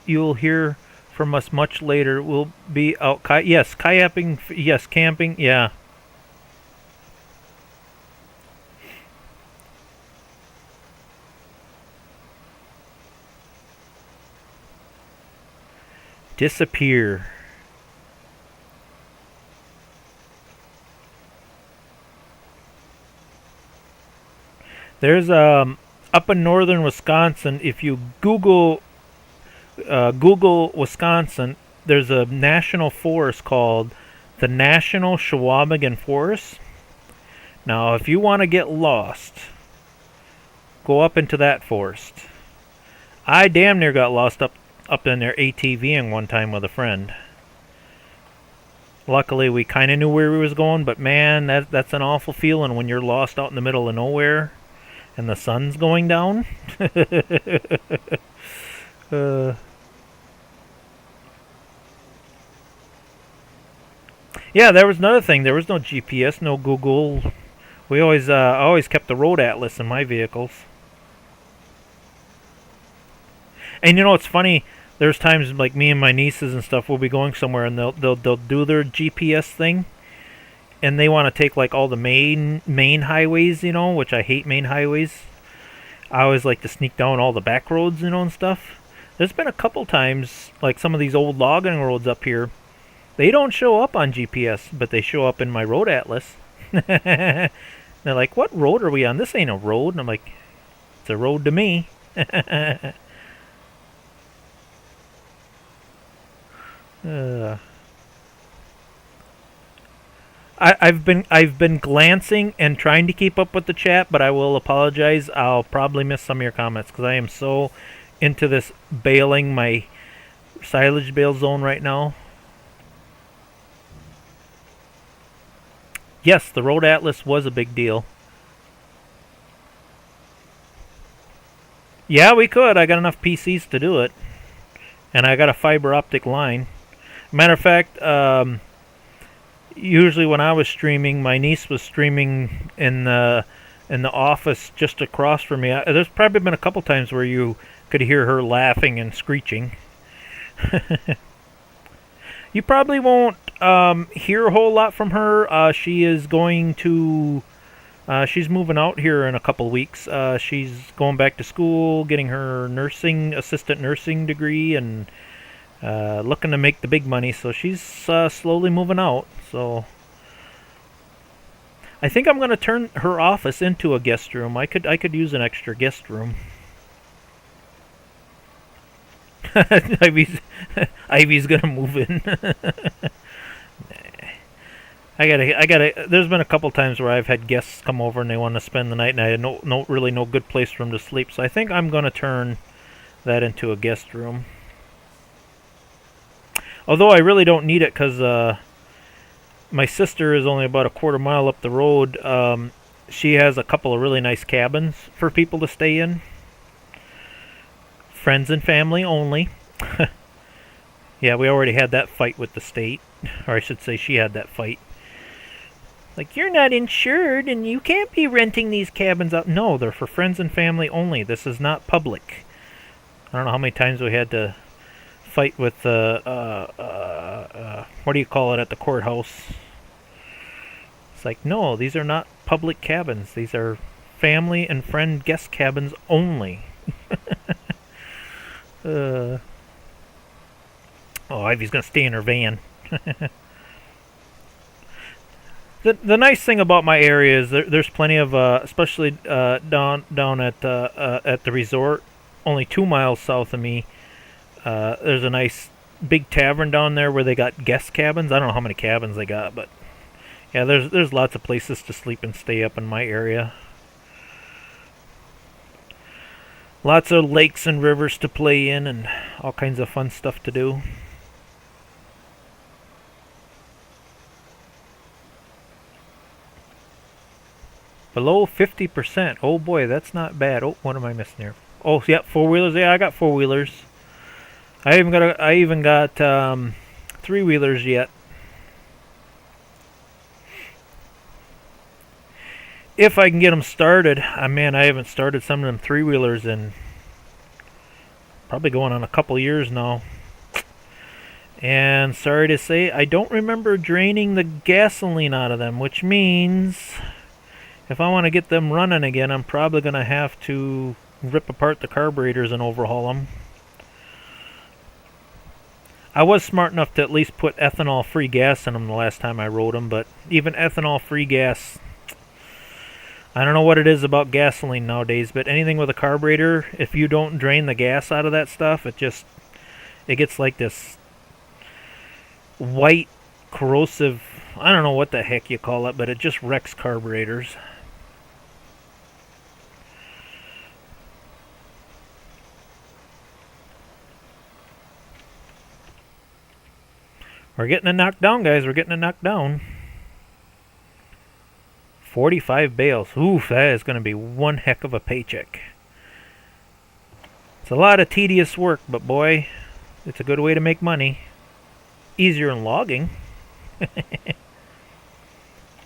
you'll hear from us much later. We'll be out, yes, kayaking, yes, camping, yeah. Disappear. There's up in northern Wisconsin. If you Google Wisconsin, there's a national forest called the National Chequamegon Forest. Now, if you want to get lost, go up into that forest. I damn near got lost up in there ATVing one time with a friend. Luckily, we kind of knew where we was going, but man, that's an awful feeling when you're lost out in the middle of nowhere and the sun's going down. Yeah, there was another thing. There was no GPS, no Google. We always kept the road atlas in my vehicles. And you know, it's funny. There's times like me and my nieces and stuff will be going somewhere, and they'll do their GPS thing, and they want to take like all the main highways, you know, which I hate main highways. I always like to sneak down all the back roads, you know, and stuff. There's been a couple times, like some of these old logging roads up here, they don't show up on GPS, but they show up in my road atlas. They're like, "What road are we on? This ain't a road." And I'm like, "It's a road to me." I've been glancing and trying to keep up with the chat, but I will apologize. I'll probably miss some of your comments because I am so into this baling my silage bale zone right now. Yes, the road atlas was a big deal. Yeah, we could. I got enough PCs to do it, and I got a fiber optic line. Matter of fact, usually when I was streaming, my niece was streaming in the office just across from me. There's probably been a couple times where you could hear her laughing and screeching. You probably won't hear a whole lot from her. She is going to... she's moving out here in a couple weeks. She's going back to school, getting her assistant nursing degree, and looking to make the big money. So she's slowly moving out. So I think I'm going to turn her office into a guest room. I could use an extra guest room. Ivy's gonna move in. I gotta. There's been a couple times where I've had guests come over and they want to spend the night, and I had really no good place for them to sleep. So I think I'm gonna turn that into a guest room. Although I really don't need it because my sister is only about a quarter mile up the road. She has a couple of really nice cabins for people to stay in. Friends and family only. Yeah, we already had that fight with the state. Or I should say she had that fight. Like, you're not insured and you can't be renting these cabins out. No, they're for friends and family only. This is not public. I don't know how many times we had to fight with what do you call it at the courthouse? It's like, no, these are not public cabins. These are family and friend guest cabins only. Oh, Ivy's gonna stay in her van. The nice thing about my area is there's plenty of, especially down at the resort, only 2 miles south of me. There's a nice big tavern down there where they got guest cabins. I don't know how many cabins they got, but yeah, there's lots of places to sleep and stay up in my area. Lots of lakes and rivers to play in and all kinds of fun stuff to do. Below 50%. Oh boy, that's not bad. Oh, what am I missing here? Oh, yeah, four-wheelers. Yeah, I got four-wheelers. I even got three-wheelers yet. If I can get them started. Man, I haven't started some of them three-wheelers in probably going on a couple years now. And sorry to say, I don't remember draining the gasoline out of them, which means if I want to get them running again, I'm probably going to have to rip apart the carburetors and overhaul them. I was smart enough to at least put ethanol-free gas in them the last time I rode them, but even ethanol-free gas, I don't know what it is about gasoline nowadays, but anything with a carburetor, if you don't drain the gas out of that stuff, it gets like this white corrosive, I don't know what the heck you call it, but it just wrecks carburetors. We're getting it knocked down, guys. We're getting it knocked down. 45 bales. Oof, that is going to be one heck of a paycheck. It's a lot of tedious work, but boy, it's a good way to make money. Easier than logging.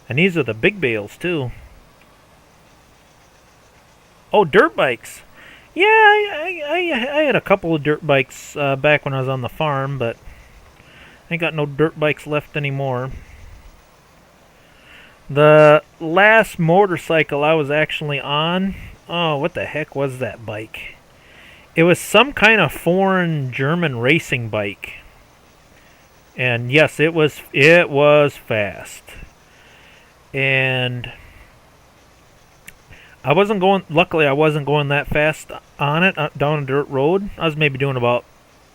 And these are the big bales, too. Oh, dirt bikes. Yeah, I had a couple of dirt bikes back when I was on the farm, but I ain't got no dirt bikes left anymore. The last motorcycle I was actually on, oh, what the heck was that bike? It was some kind of foreign German racing bike. And yes, it was fast. And luckily I wasn't going that fast on it down a dirt road. I was maybe doing about,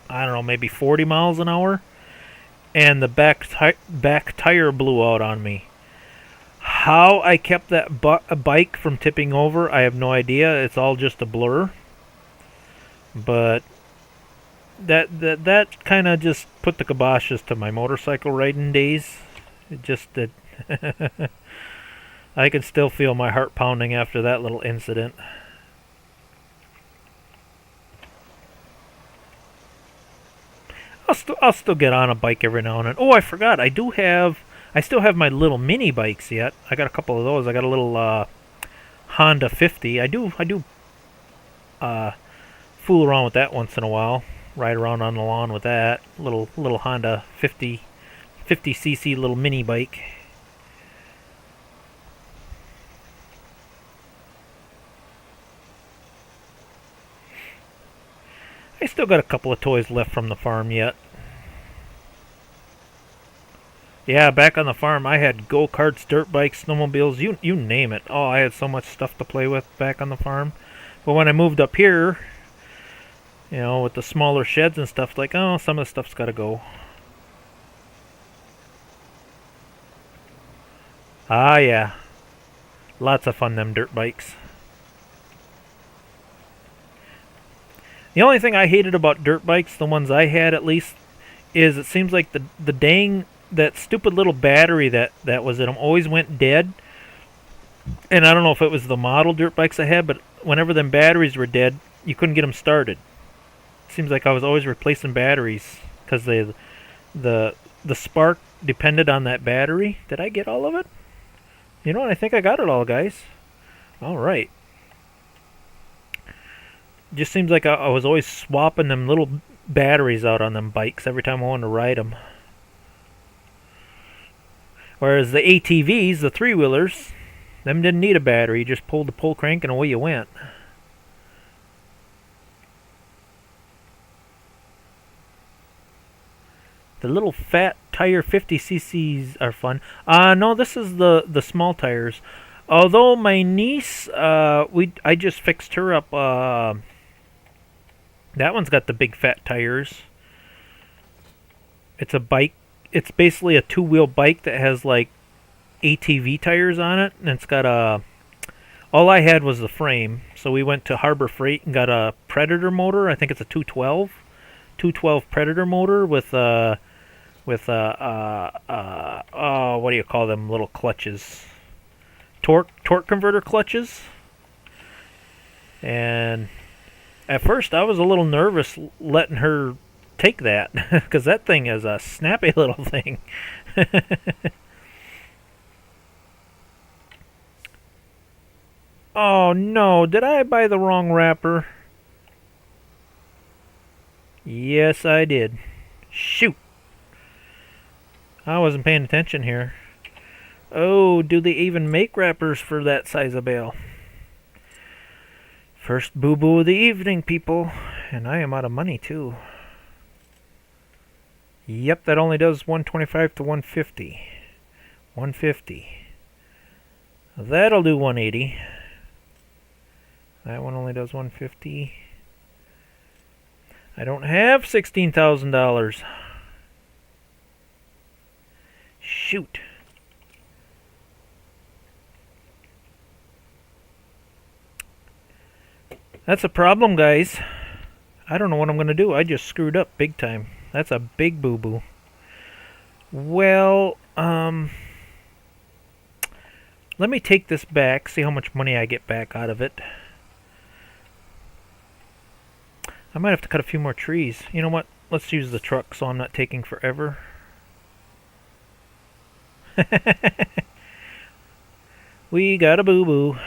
I don't know, maybe 40 miles an hour. And the back tire blew out on me. How I kept that bike from tipping over, I have no idea. It's all just a blur. But that kind of just put the kiboshes to my motorcycle riding days. It just did. I can still feel my heart pounding after that little incident. I'll still get on a bike every now and then. Oh, I forgot. I still have my little mini bikes yet. I got a couple of those. I got a little Honda 50. I do fool around with that once in a while. Ride around on the lawn with that little Honda 50cc little mini bike. I still got a couple of toys left from the farm yet. Yeah, back on the farm, I had go-karts, dirt bikes, snowmobiles, you name it. Oh, I had so much stuff to play with back on the farm. But when I moved up here, you know, with the smaller sheds and stuff, like, oh, some of the stuff's got to go. Ah, yeah. Lots of fun, them dirt bikes. The only thing I hated about dirt bikes, the ones I had at least, is it seems like the dang, that stupid little battery that was in them always went dead. And I don't know if it was the model dirt bikes I had, but whenever them batteries were dead, you couldn't get them started. Seems like I was always replacing batteries because the spark depended on that battery. Did I get all of it? You know what? I think I got it all, guys. All right. Just seems like I was always swapping them little batteries out on them bikes every time I wanted to ride them. Whereas the ATVs, the three-wheelers, them didn't need a battery. You just pulled the pull crank and away you went. The little fat tire 50cc's are fun. No, this is the small tires. Although my niece, I just fixed her up. That one's got the big fat tires. It's a bike. It's basically a two-wheel bike that has like ATV tires on it, and it's got a. All I had was the frame, so we went to Harbor Freight and got a Predator motor. I think it's a 212 Predator motor with what do you call them little clutches? Torque converter clutches. And at first I was a little nervous letting her take that because that thing is a snappy little thing. Oh no, did I buy the wrong wrapper? Yes, I did. Shoot. I wasn't paying attention here. Oh, do they even make wrappers for that size of bale? First boo-boo of the evening, people. And I am out of money, too. Yep, that only does 125 to 150. 150. That'll do 180. That one only does 150. I don't have $16,000. Shoot. That's a problem, guys. I don't know what I'm going to do. I just screwed up big time. That's a big boo-boo. Well, let me take this back, see how much money I get back out of it. I might have to cut a few more trees. You know what? Let's use the truck so I'm not taking forever. We got a boo-boo.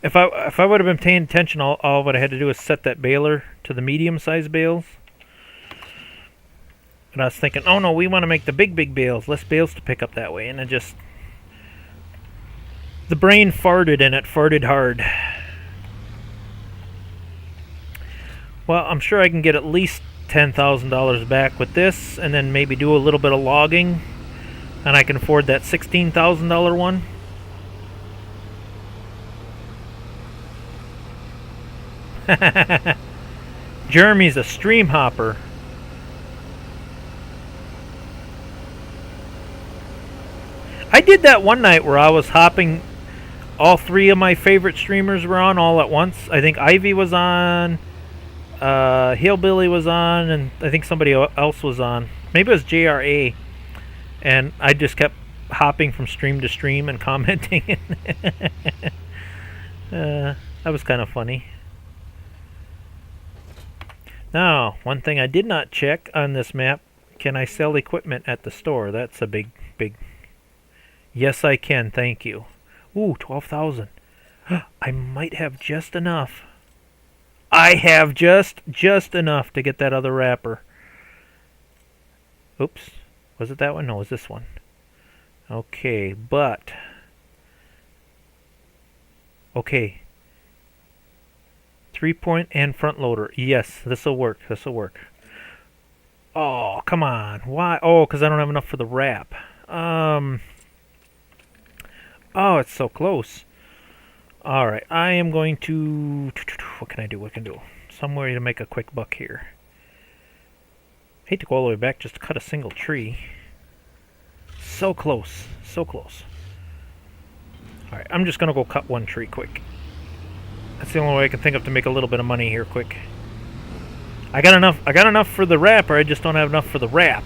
If I would have been paying attention, all what I had to do is set that baler to the medium-sized bales. And I was thinking, oh no, we want to make the big bales, less bales to pick up that way. And it just, the brain farted and it farted hard. Well, I'm sure I can get at least $10,000 back with this, and then maybe do a little bit of logging, and I can afford that $16,000 one. Jeremy's a stream hopper. I did that one night where I was hopping. All three of my favorite streamers were on all at once. I think Ivy was on, Hillbilly was on, and I think somebody else was on. Maybe it was JRA. And I just kept hopping from stream to stream and commenting. That was kind of funny. Now, one thing I did not check on this map, can I sell equipment at the store? That's a big... Yes, I can, thank you. Ooh, 12,000. I might have just enough. I have just enough to get that other wrapper. Oops. Was it that one? No, it was this one. Okay, but... Okay. 3-point and front loader. Yes, this'll work. This'll work. Oh, come on. Why? Oh, because I don't have enough for the wrap. Oh, it's so close. Alright, I am going to... What can I do? What can I do? Some way to make a quick buck here. Hate to go all the way back just to cut a single tree. So close. So close. Alright, I'm just going to go cut one tree quick. That's the only way I can think of to make a little bit of money here quick. I got enough for the wrapper, I just don't have enough for the wrap.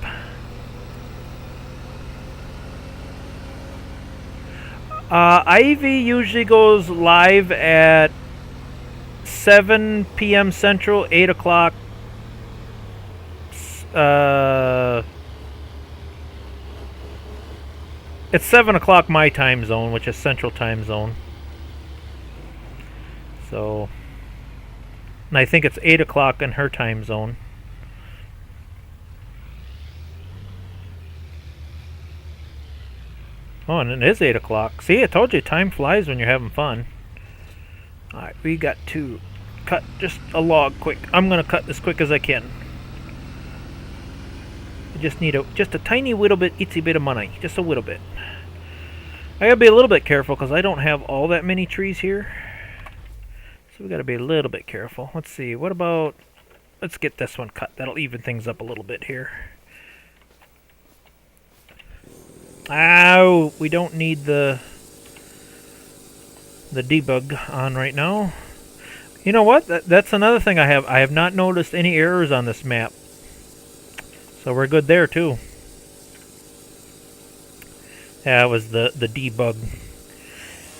Ivy usually goes live at 7 p.m. Central, 8 o'clock. It's 7 o'clock my time zone, which is Central time zone. So, and I think it's 8 o'clock in her time zone. Oh, and it is 8 o'clock. See, I told you, time flies when you're having fun. Alright, we got to cut just a log quick. I'm going to cut as quick as I can. I just need just a tiny little bit, itsy bit of money. Just a little bit. I gotta be a little bit careful because I don't have all that many trees here. So we gotta be a little bit careful. Let's see, what about... Let's get this one cut. That'll even things up a little bit here. Ow! We don't need the debug on right now. You know what? That's another thing I have. I have not noticed any errors on this map. So we're good there too. Yeah, it was the debug.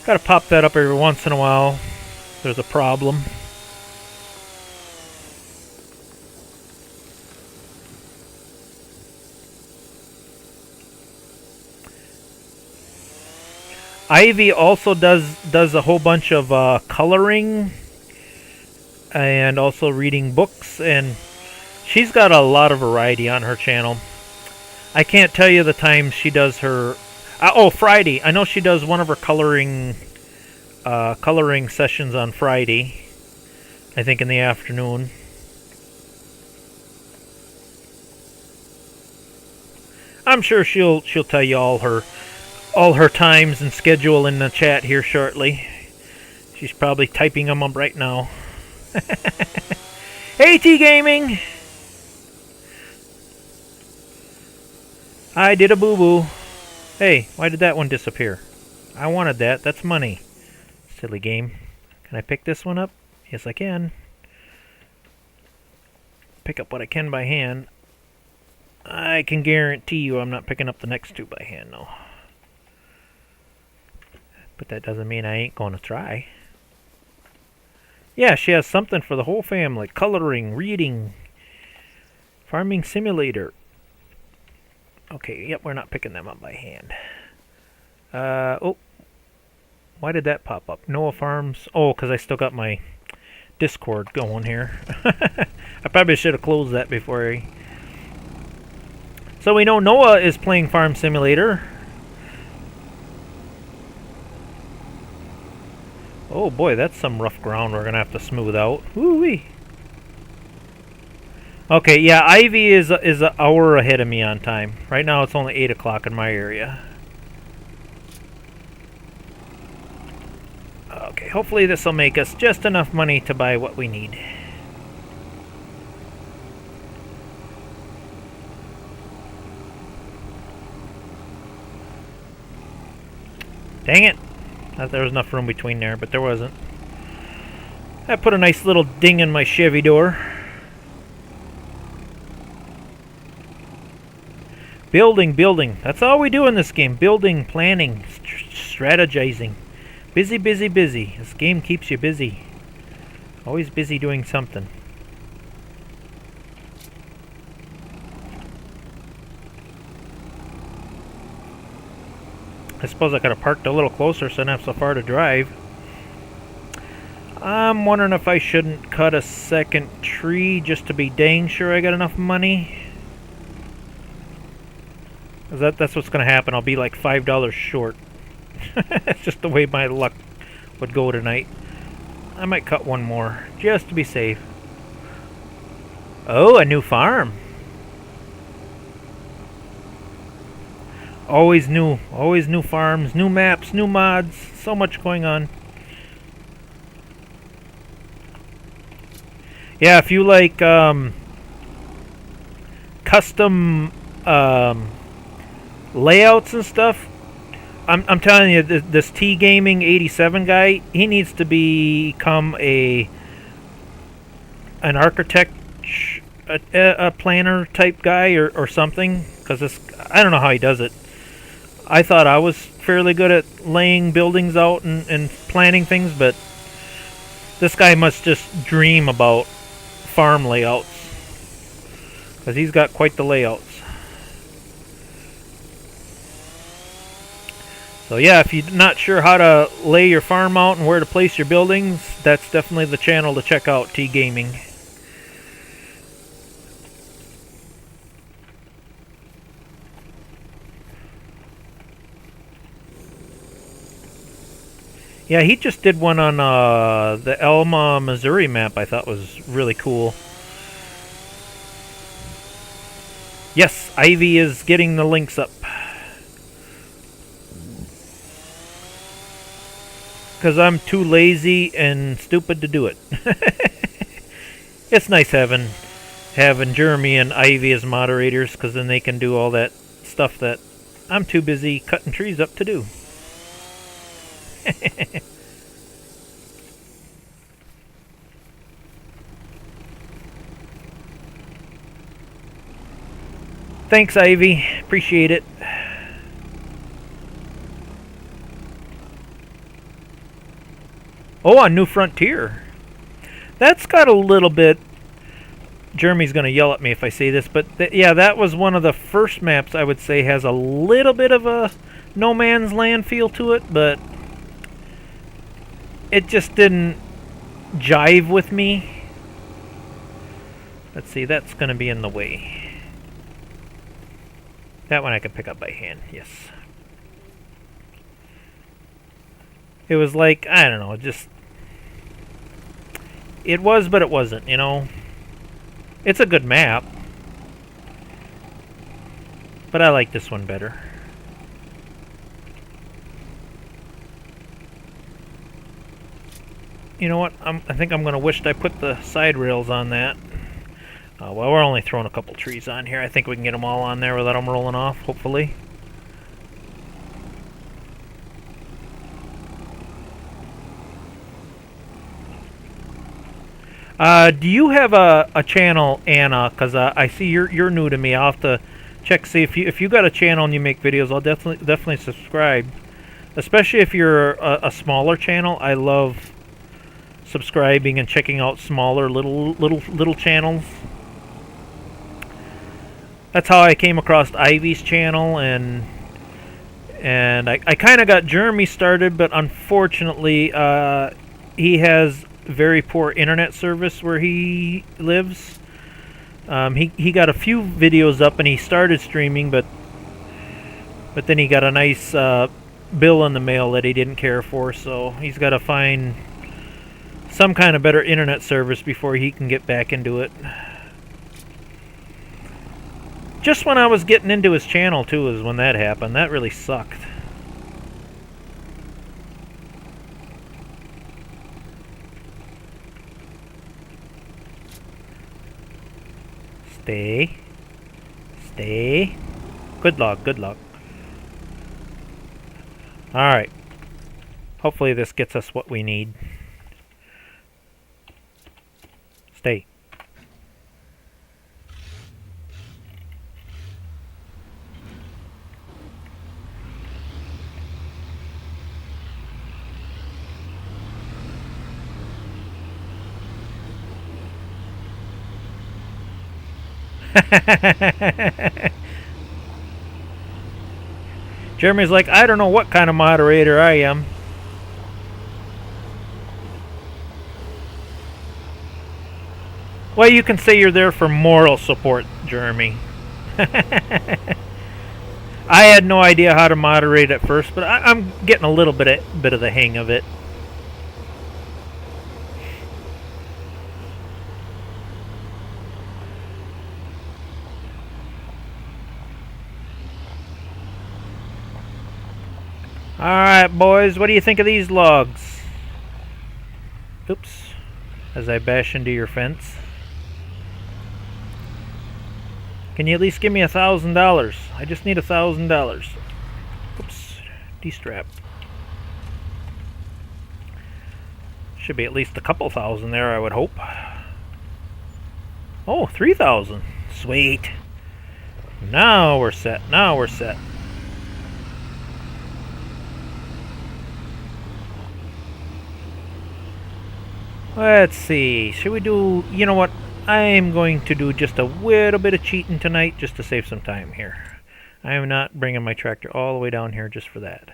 Gotta pop that up every once in a while. There's a problem. Ivy also does a whole bunch of coloring and also reading books, and she's got a lot of variety on her channel. I can't tell you the times she does her... oh, Friday. I know she does one of her coloring sessions on Friday. I think in the afternoon. I'm sure she'll tell you all her times and schedule in the chat here shortly. She's probably typing them up right now. Hey, T Gaming! I did a boo-boo. Hey, why did that one disappear? I wanted that. That's money. Silly game. Can I pick this one up? Yes, I can. Pick up what I can by hand. I can guarantee you I'm not picking up the next two by hand, though. But that doesn't mean I ain't going to try. Yeah, she has something for the whole family. Coloring, reading, farming simulator. Okay, yep, we're not picking them up by hand. Oh. Why did that pop up? Noah Farms. Oh, because I still got my Discord going here. I probably should have closed that before I... So we know Noah is playing Farm Simulator. Oh boy, that's some rough ground we're going to have to smooth out. Woo-wee. Okay, yeah, Ivy is an hour ahead of me on time. Right now it's only 8 o'clock in my area. Okay, hopefully this will make us just enough money to buy what we need. Dang it! Thought there was enough room between there, but there wasn't. I put a nice little ding in my Chevy door. Building, building. That's all we do in this game. Building, planning, strategizing. Busy, busy, busy. This game keeps you busy. Always busy doing something. I suppose I could have parked a little closer so I don't have so far to drive. I'm wondering if I shouldn't cut a second tree just to be dang sure I got enough money. That's what's going to happen. I'll be like $5 short. It's just the way my luck would go tonight. I might cut one more, just to be safe. Oh, a new farm. Always new farms, new maps, new mods. So much going on. Yeah, if you like custom layouts and stuff, I'm telling you, this T Gaming 87 guy, he needs to become an architect, a planner type guy or something. Because I don't know how he does it. I thought I was fairly good at laying buildings out and planning things, but this guy must just dream about farm layouts. Because he's got quite the layouts. So yeah, if you're not sure how to lay your farm out and where to place your buildings, that's definitely the channel to check out, T Gaming. Yeah, he just did one on the Elma, Missouri map I thought was really cool. Yes, Ivy is getting the links up. Because I'm too lazy and stupid to do it. It's nice having Jeremy and Ivy as moderators, because then they can do all that stuff that I'm too busy cutting trees up to do. Thanks, Ivy. Appreciate it. Oh, a New Frontier. That's got a little bit... Jeremy's going to yell at me if I say this, but yeah, that was one of the first maps I would say has a little bit of a No Man's Land feel to it, but it just didn't jive with me. Let's see, that's going to be in the way. That one I can pick up by hand, yes. It was like, I don't know, just... It was, but it wasn't, you know? It's a good map. But I like this one better. You know what? I think I'm going to wish I put the side rails on that. Well, we're only throwing a couple trees on here. I think we can get them all on there without them rolling off, hopefully. Do you have a channel, Anna? Because I see you're new to me. I'll have to check, see if you got a channel and you make videos. I'll definitely subscribe. Especially if you're a smaller channel. I love subscribing and checking out smaller little channels. That's how I came across Ivy's channel, and I kind of got Jeremy started, but unfortunately he has very poor internet service where he lives. He got a few videos up and he started streaming, but then he got a nice bill in the mail that he didn't care for, so he's got to find some kind of better internet service before he can get back into it. Just when I was getting into his channel too is when that happened. That really sucked. Stay. Stay. Good luck, good luck. Alright. Hopefully this gets us what we need. Stay. Jeremy's like, I don't know what kind of moderator I am. Well, you can say you're there for moral support, Jeremy. I had no idea how to moderate at first, but I'm getting a little bit of the hang of it. Alright, boys, what do you think of these logs? Oops. As I bash into your fence. Can you at least give me $1,000? I just need $1,000. Oops. De-strap. Should be at least a couple thousand there, I would hope. Oh, 3,000. Sweet. Now we're set. Now we're set. Let's see. Should we do... You know what? I'm going to do just a little bit of cheating tonight just to save some time here. I am not bringing my tractor all the way down here just for that.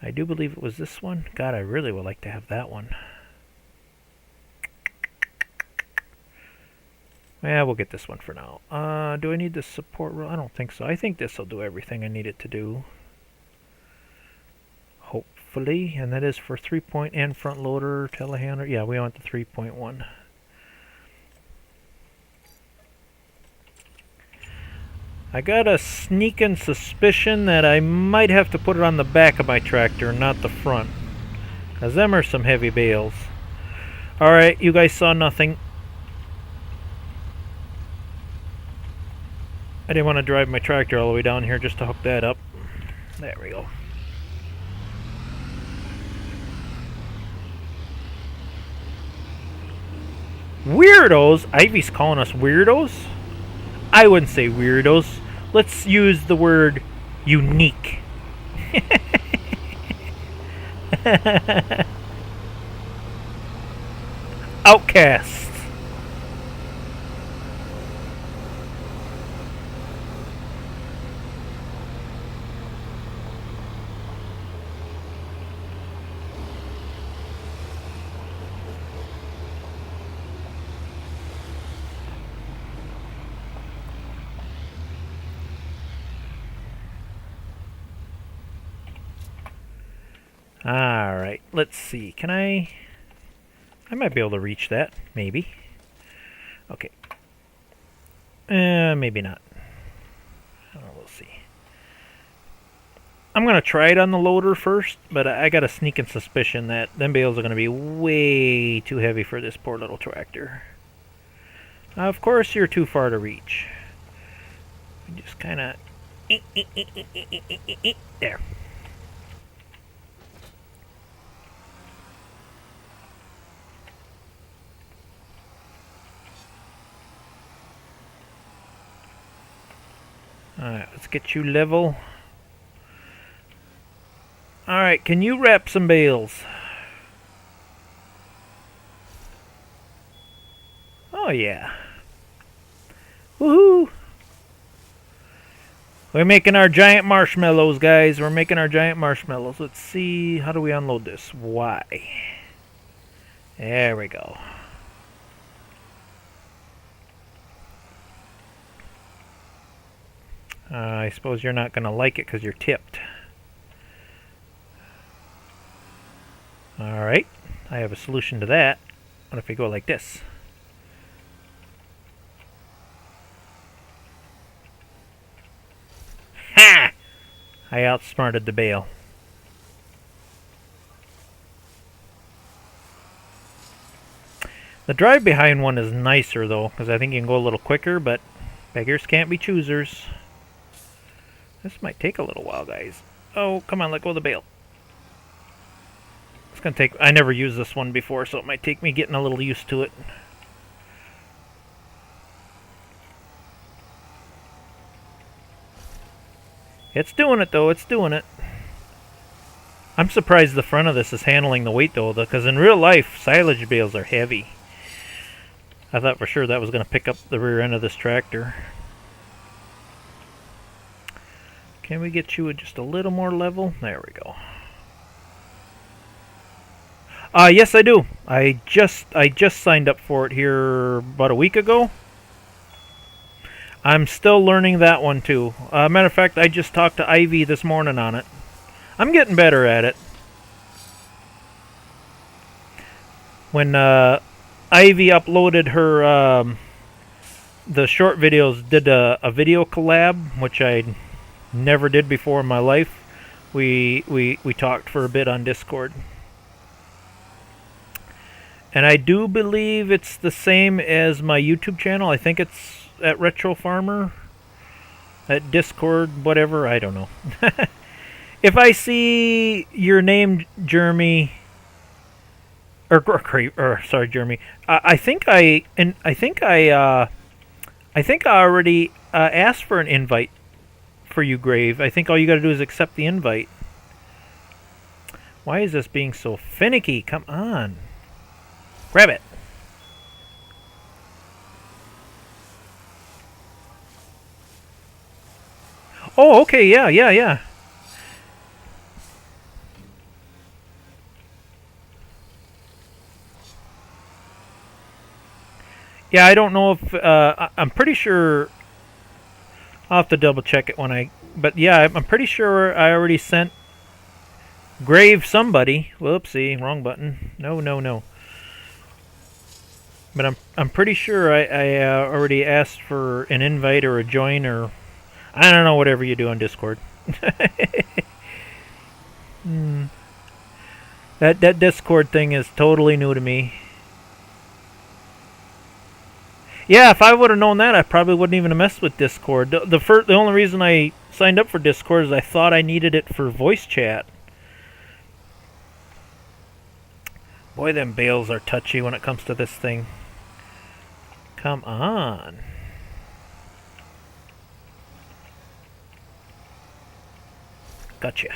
I do believe it was this one. God, I really would like to have that one. Yeah, we'll get this one for now. Do I need the support roll? I don't think so. I think this will do everything I need it to do. Hopefully. And that is for 3-point and front loader, telehandler. Yeah, we want the 3.1. I got a sneaking suspicion that I might have to put it on the back of my tractor, not the front. Because them are some heavy bales. Alright, you guys saw nothing. I didn't want to drive my tractor all the way down here just to hook that up. There we go. Weirdos? Ivy's calling us weirdos? I wouldn't say weirdos. Let's use the word unique. Outcasts. Alright, let's see. Can I might be able to reach that, maybe. Okay. Maybe not. I don't know, we'll see. I'm going to try it on the loader first, but I got a sneaking suspicion that them bales are going to be way too heavy for this poor little tractor. Of course, you're too far to reach. Just kind of... There. Alright, let's get you level. Alright, can you wrap some bales? Oh yeah. Woohoo! We're making our giant marshmallows, guys. We're making our giant marshmallows. Let's see, how do we unload this? Y. There we go. I suppose you're not going to like it because you're tipped. Alright, I have a solution to that. What if we go like this? Ha! I outsmarted the bale. The drive behind one is nicer though, because I think you can go a little quicker, but beggars can't be choosers. This might take a little while, guys. Oh, come on, let go of the bale. It's gonna take... I never used this one before, so it might take me getting a little used to it. It's doing it, though. It's doing it. I'm surprised the front of this is handling the weight, though, because in real life, silage bales are heavy. I thought for sure that was going to pick up the rear end of this tractor. Can we get you just a little more level? There we go. Yes, I do. I just signed up for it here about a week ago. I'm still learning that one too. Matter of fact, I just talked to Ivy this morning on it. I'm getting better at it. When Ivy uploaded her the short videos, did a video collab, which I never did before in my life. We talked for a bit on Discord. And I do believe it's the same as my YouTube channel. I think it's at Retro Farmer, at Discord, whatever. I don't know. If I see your name, Jeremy, sorry, Jeremy. I think I already asked for an invite for you, Grave. I think all you got to do is accept the invite. Why is this being so finicky? Come on. Grab it. Oh, okay, yeah. Yeah, I don't know if... I'm pretty sure... I'll have to double check it when I... But yeah, I'm pretty sure I already sent Grave somebody. Whoopsie, wrong button. No. But I'm pretty sure I already asked for an invite or a join or I don't know, whatever you do on Discord. That Discord thing is totally new to me. Yeah, if I would have known that, I probably wouldn't even have messed with Discord. The only reason I signed up for Discord is I thought I needed it for voice chat. Boy, them bales are touchy when it comes to this thing. Come on. Gotcha.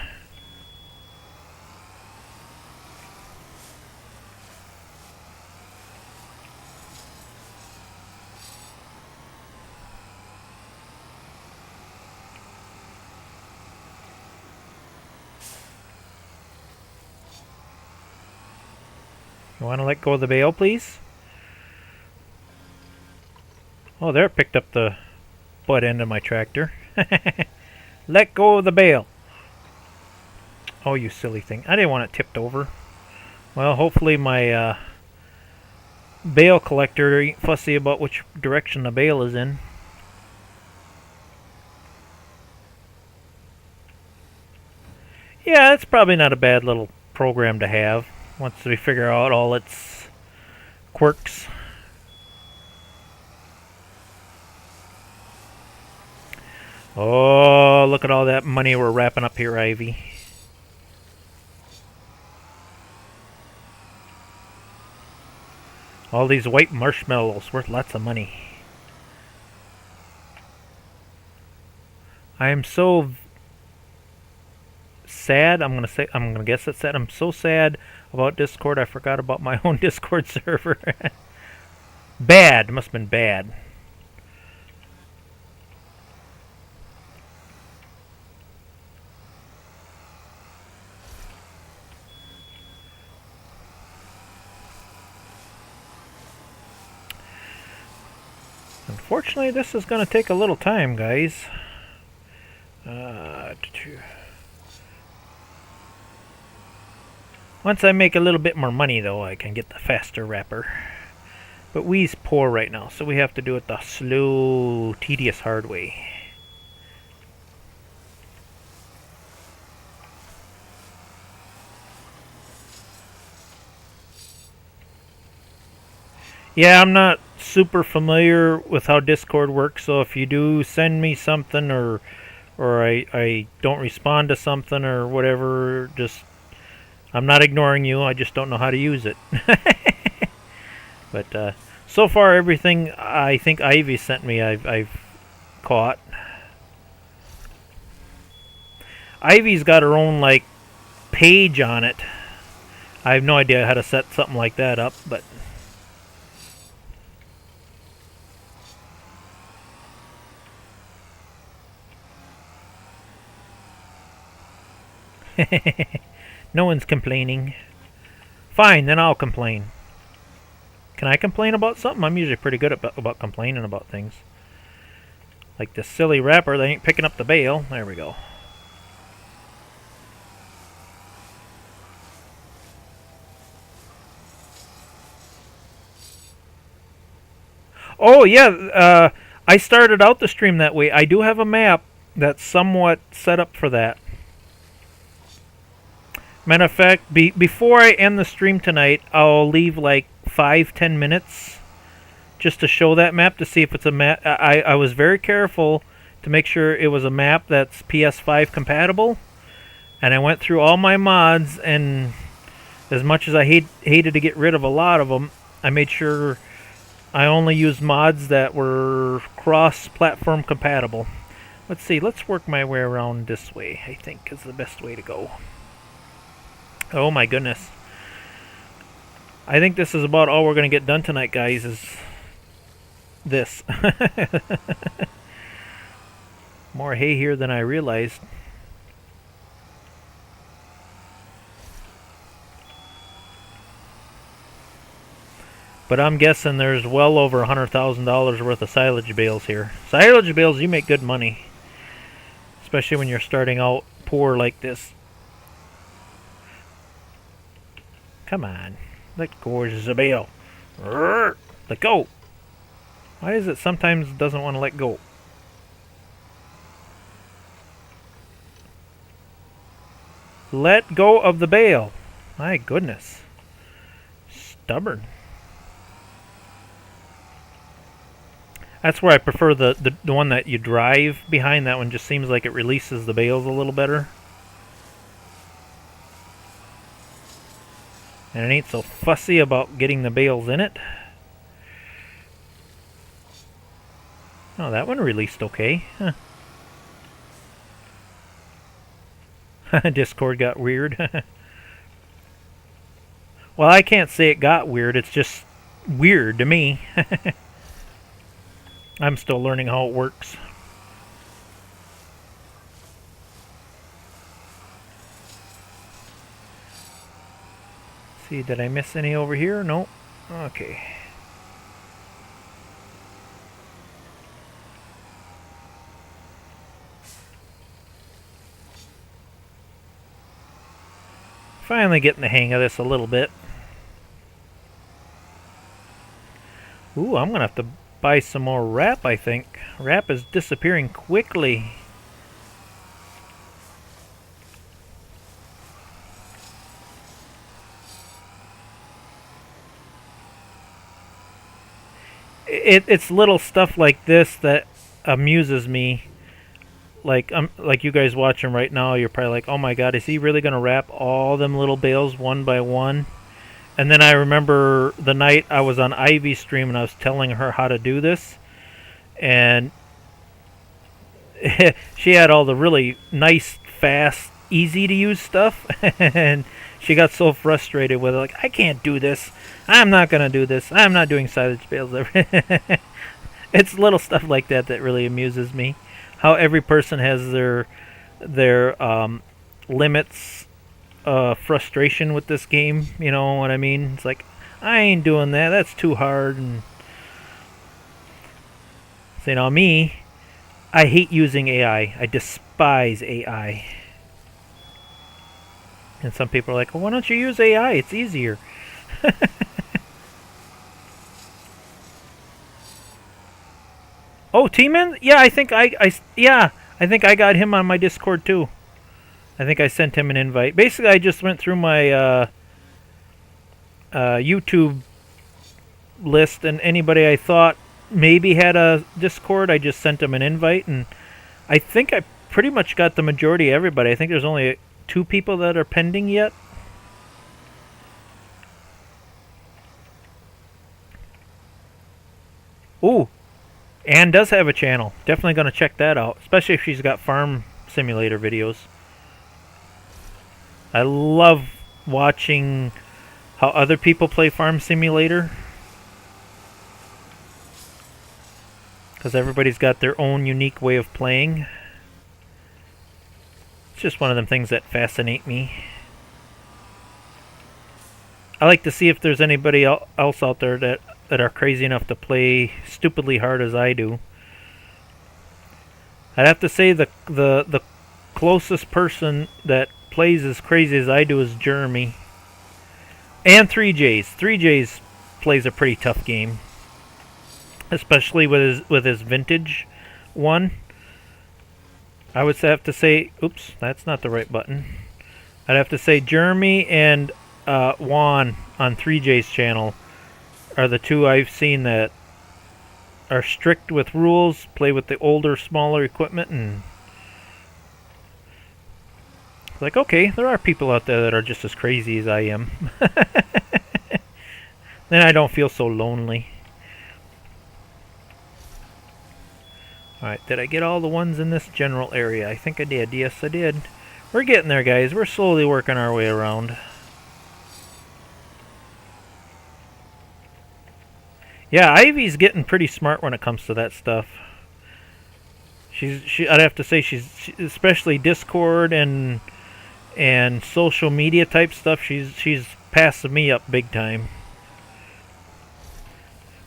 You want to let go of the bale, please? Oh, there, it picked up the butt end of my tractor. Let go of the bale. Oh, you silly thing. I didn't want it tipped over. Well, hopefully my bale collector ain't fussy about which direction the bale is in. Yeah, it's probably not a bad little program to have once we figure out all its quirks. Oh, look at all that money we're wrapping up here, Ivy. All these white marshmallows worth lots of money. I am so sad. I'm gonna guess it's sad. I'm so sad about Discord. I forgot about my own Discord server. Bad. Must have been bad. Unfortunately, this is going to take a little time, guys. Once I make a little bit more money, though, I can get the faster wrapper. But we's poor right now, so we have to do it the slow, tedious, hard way. Yeah, I'm not super familiar with how Discord works, so if you do send me something or I don't respond to something or whatever, just I'm not ignoring you, I just don't know how to use it. But so far everything I think Ivy sent me I've caught. Ivy's got her own like page on it. I have no idea how to set something like that up, but no one's complaining. Fine, then I'll complain. Can I complain about something? I'm usually pretty good about complaining about things. Like this silly wrapper, they ain't picking up the bale. There we go. Oh, yeah, I started out the stream that way. I do have a map that's somewhat set up for that. Matter of fact, before I end the stream tonight, I'll leave like 5-10 minutes just to show that map to see if it's a map. I was very careful to make sure it was a map that's PS5 compatible, and I went through all my mods, and as much as I hated to get rid of a lot of them, I made sure I only used mods that were cross-platform compatible. Let's see, let's work my way around this way, I think is the best way to go. Oh my goodness. I think this is about all we're going to get done tonight, guys, is this. More hay here than I realized. But I'm guessing there's well over $100,000 worth of silage bales here. Silage bales, you make good money. Especially when you're starting out poor like this. Come on. Let go of the bale. Let go. Why is it sometimes it doesn't want to let go? Let go of the bale. My goodness. Stubborn. That's where I prefer the one that you drive behind. That one just seems like it releases the bales a little better. And it ain't so fussy about getting the bales in it. Oh, that one released okay. Huh. Discord got weird. Well, I can't say it got weird. It's just weird to me. I'm still learning how it works. See, did I miss any over here? Nope. Okay. Finally getting the hang of this a little bit. Ooh, I'm gonna have to buy some more wrap, I think. Wrap is disappearing quickly. It's little stuff like this that amuses me. Like you guys watching right now, you're probably like, oh my god, is he really gonna wrap all them little bales one by one? And then I remember the night I was on Ivy's stream and I was telling her how to do this, and she had all the really nice, fast, easy to use stuff, and she got so frustrated with it, like, I can't do this. I'm not gonna do this. I'm not doing silage bales. It's little stuff like that that really amuses me. How every person has their limits, frustration with this game. You know what I mean? It's like, I ain't doing that. That's too hard. And so, you know, me, I hate using AI. I despise AI. And some people are like, well, why don't you use AI? It's easier. Oh, T-Man? Yeah, I think I think I got him on my Discord too. I think I sent him an invite. Basically, I just went through my YouTube list, and anybody I thought maybe had a Discord, I just sent them an invite, and I think I pretty much got the majority of everybody. I think there's only 2 people that are pending yet. Ooh, Anne does have a channel. Definitely going to check that out, especially if she's got farm simulator videos. I love watching how other people play farm simulator, because everybody's got their own unique way of playing. It's just one of them things that fascinate me. I like to see if there's anybody else out there that are crazy enough to play stupidly hard as I do. I'd have to say the closest person that plays as crazy as I do is Jeremy. And 3J's. 3J's plays a pretty tough game, especially with his vintage one. I would have to say, oops, that's not the right button. I'd have to say Jeremy and Juan on 3J's channel are the 2 I've seen that are strict with rules, play with the older, smaller equipment, and it's like, okay, there are people out there that are just as crazy as I am. Then I don't feel so lonely. Alright, did I get all the ones in this general area? I think I did. Yes, I did. We're getting there, guys. We're slowly working our way around. Yeah, Ivy's getting pretty smart when it comes to that stuff. I'd have to say she's especially Discord and social media type stuff. She's passing me up big time.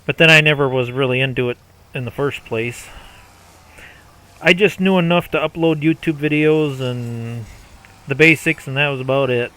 But then I never was really into it in the first place. I just knew enough to upload YouTube videos and the basics, and that was about it.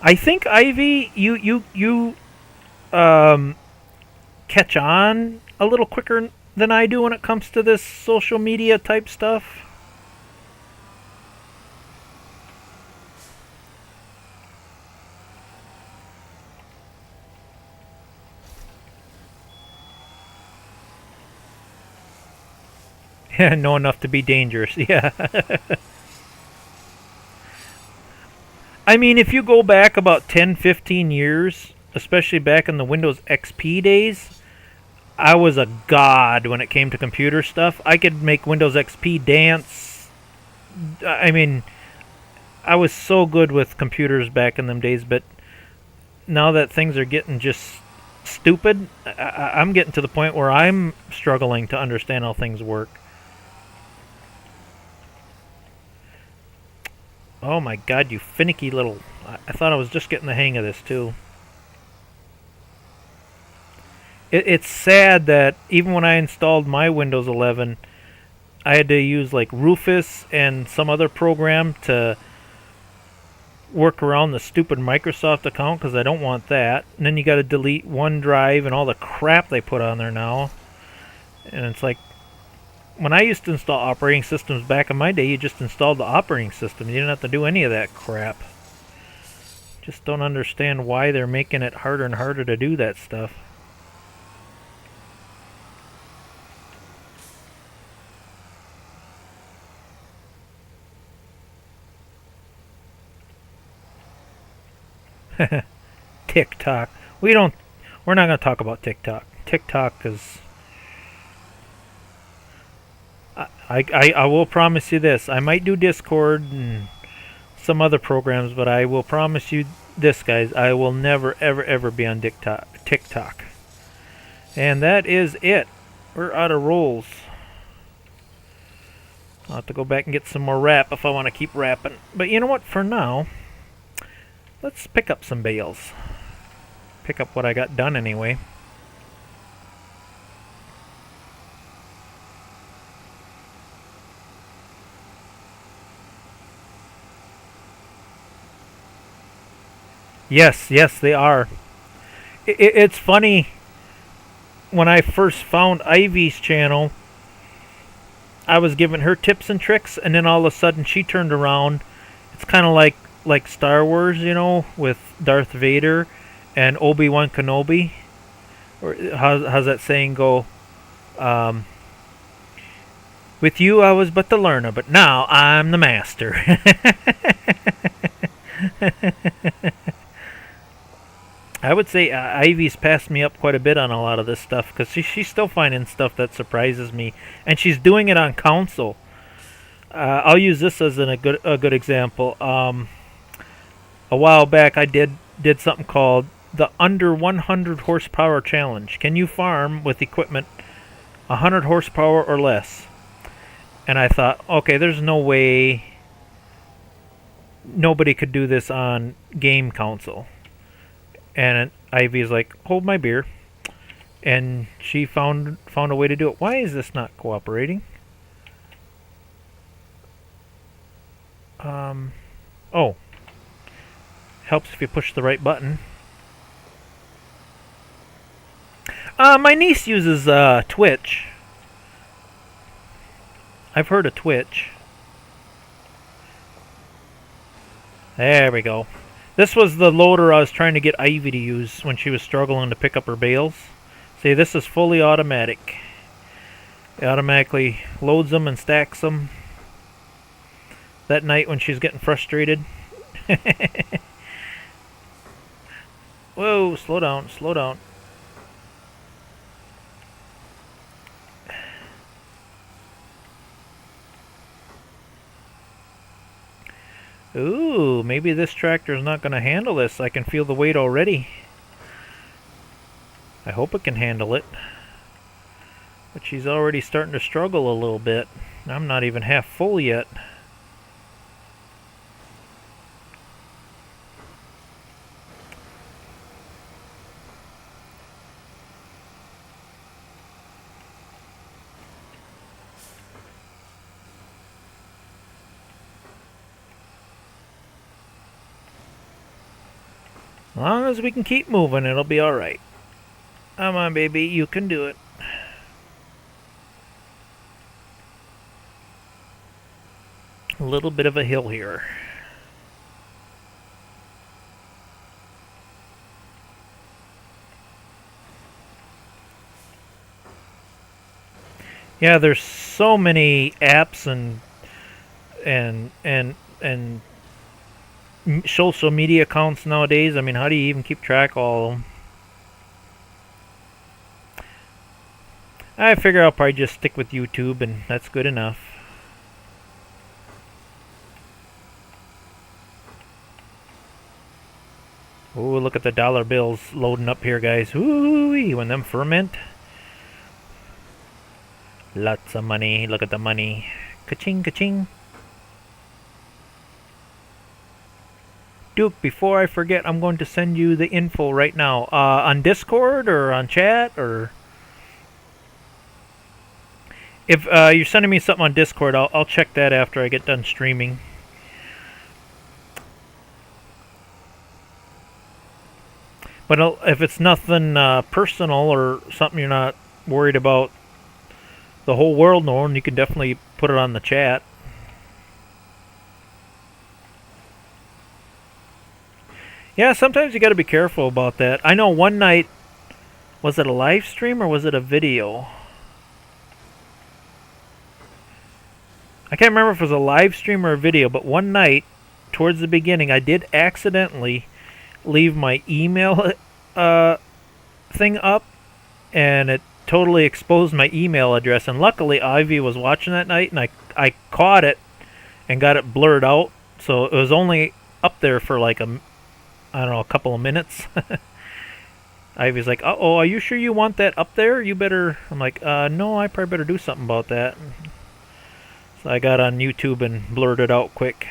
I think Ivy, you catch on a little quicker than I do when it comes to this social media type stuff. Yeah, know enough to be dangerous. Yeah. I mean, if you go back about 10, 15 years, especially back in the Windows XP days, I was a god when it came to computer stuff. I could make Windows XP dance. I mean, I was so good with computers back in them days, but now that things are getting just stupid, I'm getting to the point where I'm struggling to understand how things work. Oh my god, you finicky little... I thought I was just getting the hang of this, too. It's sad that even when I installed my Windows 11, I had to use like Rufus and some other program to work around the stupid Microsoft account because I don't want that. And then you got to delete OneDrive and all the crap they put on there now. And it's like, when I used to install operating systems back in my day, you just installed the operating system. You didn't have to do any of that crap. Just don't understand why they're making it harder and harder to do that stuff. TikTok. We're not going to talk about TikTok. TikTok is... I will promise you this. I might do Discord and some other programs, but I will promise you this, guys. I will never, ever, ever be on TikTok. And that is it. We're out of rolls. I'll have to go back and get some more wrap if I want to keep wrapping. But you know what? For now, let's pick up some bales. Pick up what I got done anyway. Yes, they are. It's funny. When I first found Ivy's channel, I was giving her tips and tricks, and then all of a sudden she turned around. It's kind of like Star Wars, you know, with Darth Vader and Obi-Wan Kenobi. Or how's that saying go? With you I was but the learner, but now I'm the master. I would say Ivy's passed me up quite a bit on a lot of this stuff because she's still finding stuff that surprises me, and she's doing it on console. I'll use this as a good example. A while back, I did something called the Under 100 Horsepower Challenge. Can you farm with equipment 100 horsepower or less? And I thought, okay, there's no way nobody could do this on game console. And Ivy's like, hold my beer. And she found a way to do it. Why is this not cooperating? Oh. Helps if you push the right button. My niece uses Twitch. I've heard of Twitch. There we go. This was the loader I was trying to get Ivy to use when she was struggling to pick up her bales. See, this is fully automatic. It automatically loads them and stacks them. That night when she's getting frustrated. Whoa, slow down, slow down. Ooh, maybe this tractor is not going to handle this. I can feel the weight already. I hope it can handle it. But she's already starting to struggle a little bit. I'm not even half full yet. As long as we can keep moving, it'll be alright. Come on, baby, you can do it. A little bit of a hill here. Yeah, there's so many apps and social media accounts nowadays. I mean, how do you even keep track of all of them? I figure I'll probably just stick with YouTube, and that's good enough. Oh, look at the dollar bills loading up here, guys. Ooh, when them ferment. Lots of money. Look at the money. Ka-ching, ka-ching. Duke, before I forget, I'm going to send you the info right now. On Discord or on chat, or if you're sending me something on Discord, I'll check that after I get done streaming. But if it's nothing personal or something you're not worried about the whole world knowing, you can definitely put it on the chat. Yeah, sometimes you got to be careful about that. I know one night, was it a live stream or was it a video? I can't remember if it was a live stream or a video, but one night, towards the beginning, I did accidentally leave my email thing up, and it totally exposed my email address. And luckily, Ivy was watching that night, and I caught it and got it blurred out. So it was only up there for like a couple of minutes. Ivy's like, "Uh-oh, are you sure you want that up there? You better..." I'm like, no, I probably better do something about that." So I got on YouTube and blurred it out quick.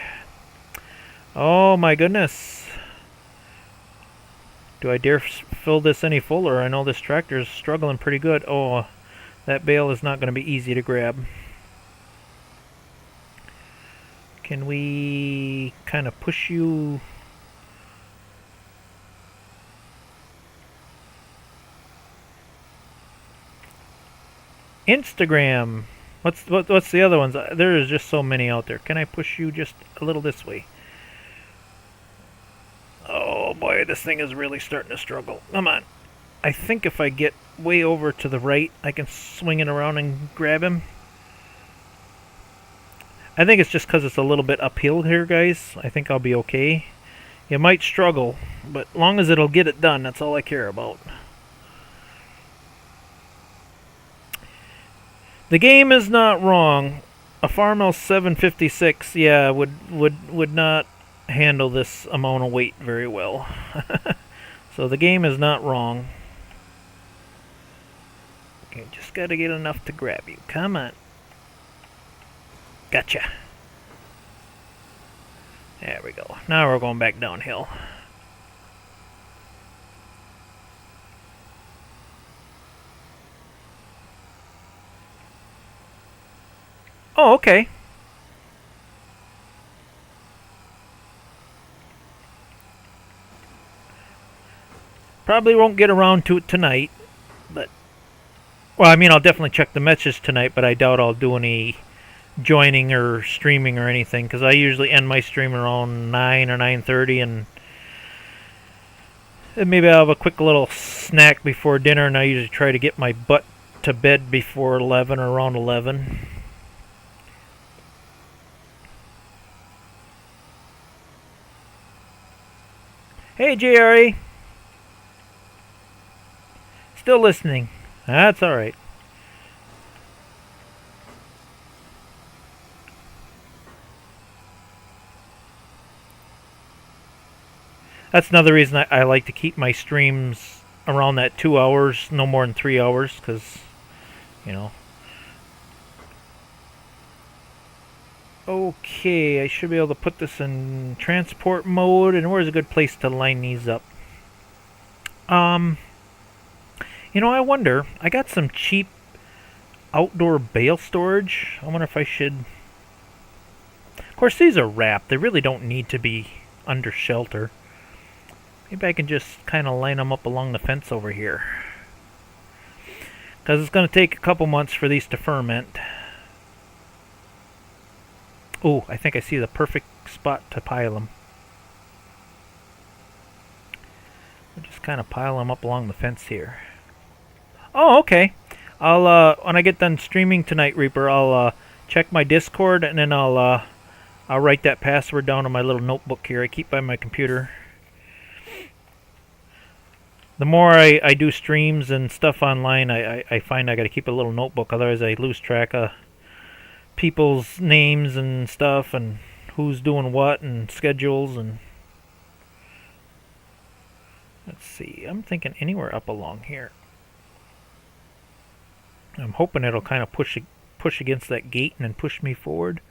Oh my goodness. Do I dare fill this any fuller? I know this tractor is struggling pretty good. Oh, that bale is not going to be easy to grab. Can we kind of push you... Instagram. What's the other ones? There is just so many out there. Can I push you just a little this way? Oh boy, this thing is really starting to struggle. Come on. I think if I get way over to the right, I can swing it around and grab him. I think it's just because it's a little bit uphill here, guys. I think I'll be okay. You might struggle, but as long as it'll get it done, that's all I care about. The game is not wrong. A Farmhouse 756, yeah, would not handle this amount of weight very well. So the game is not wrong. Okay, just gotta get enough to grab you. Come on. Gotcha. There we go. Now we're going back downhill. Oh, okay. Probably won't get around to it tonight, but... Well, I mean, I'll definitely check the message tonight, but I doubt I'll do any joining or streaming or anything, because I usually end my stream around 9 or 9:30, and maybe I'll have a quick little snack before dinner, and I usually try to get my butt to bed before 11 or around 11. Hey, JRE. Still listening. That's alright. That's another reason I like to keep my streams around that 2 hours, no more than 3 hours, because, you know. Okay, I should be able to put this in transport mode, and where's a good place to line these up? You know, I wonder, I got some cheap outdoor bale storage. I wonder if I should... Of course, these are wrapped. They really don't need to be under shelter. Maybe I can just kind of line them up along the fence over here. Because it's going to take a couple months for these to ferment. Oh, I think I see the perfect spot to pile them. We'll just kind of pile them up along the fence here. Oh, okay. I'll when I get done streaming tonight, Reaper, I'll check my Discord, and then I'll write that password down on my little notebook here I keep by my computer. The more I do streams and stuff online, I find I got to keep a little notebook, otherwise I lose track of people's names and stuff, and who's doing what, and schedules, and... Let's see, I'm thinking anywhere up along here. I'm hoping it'll kind of push against that gate and then push me forward.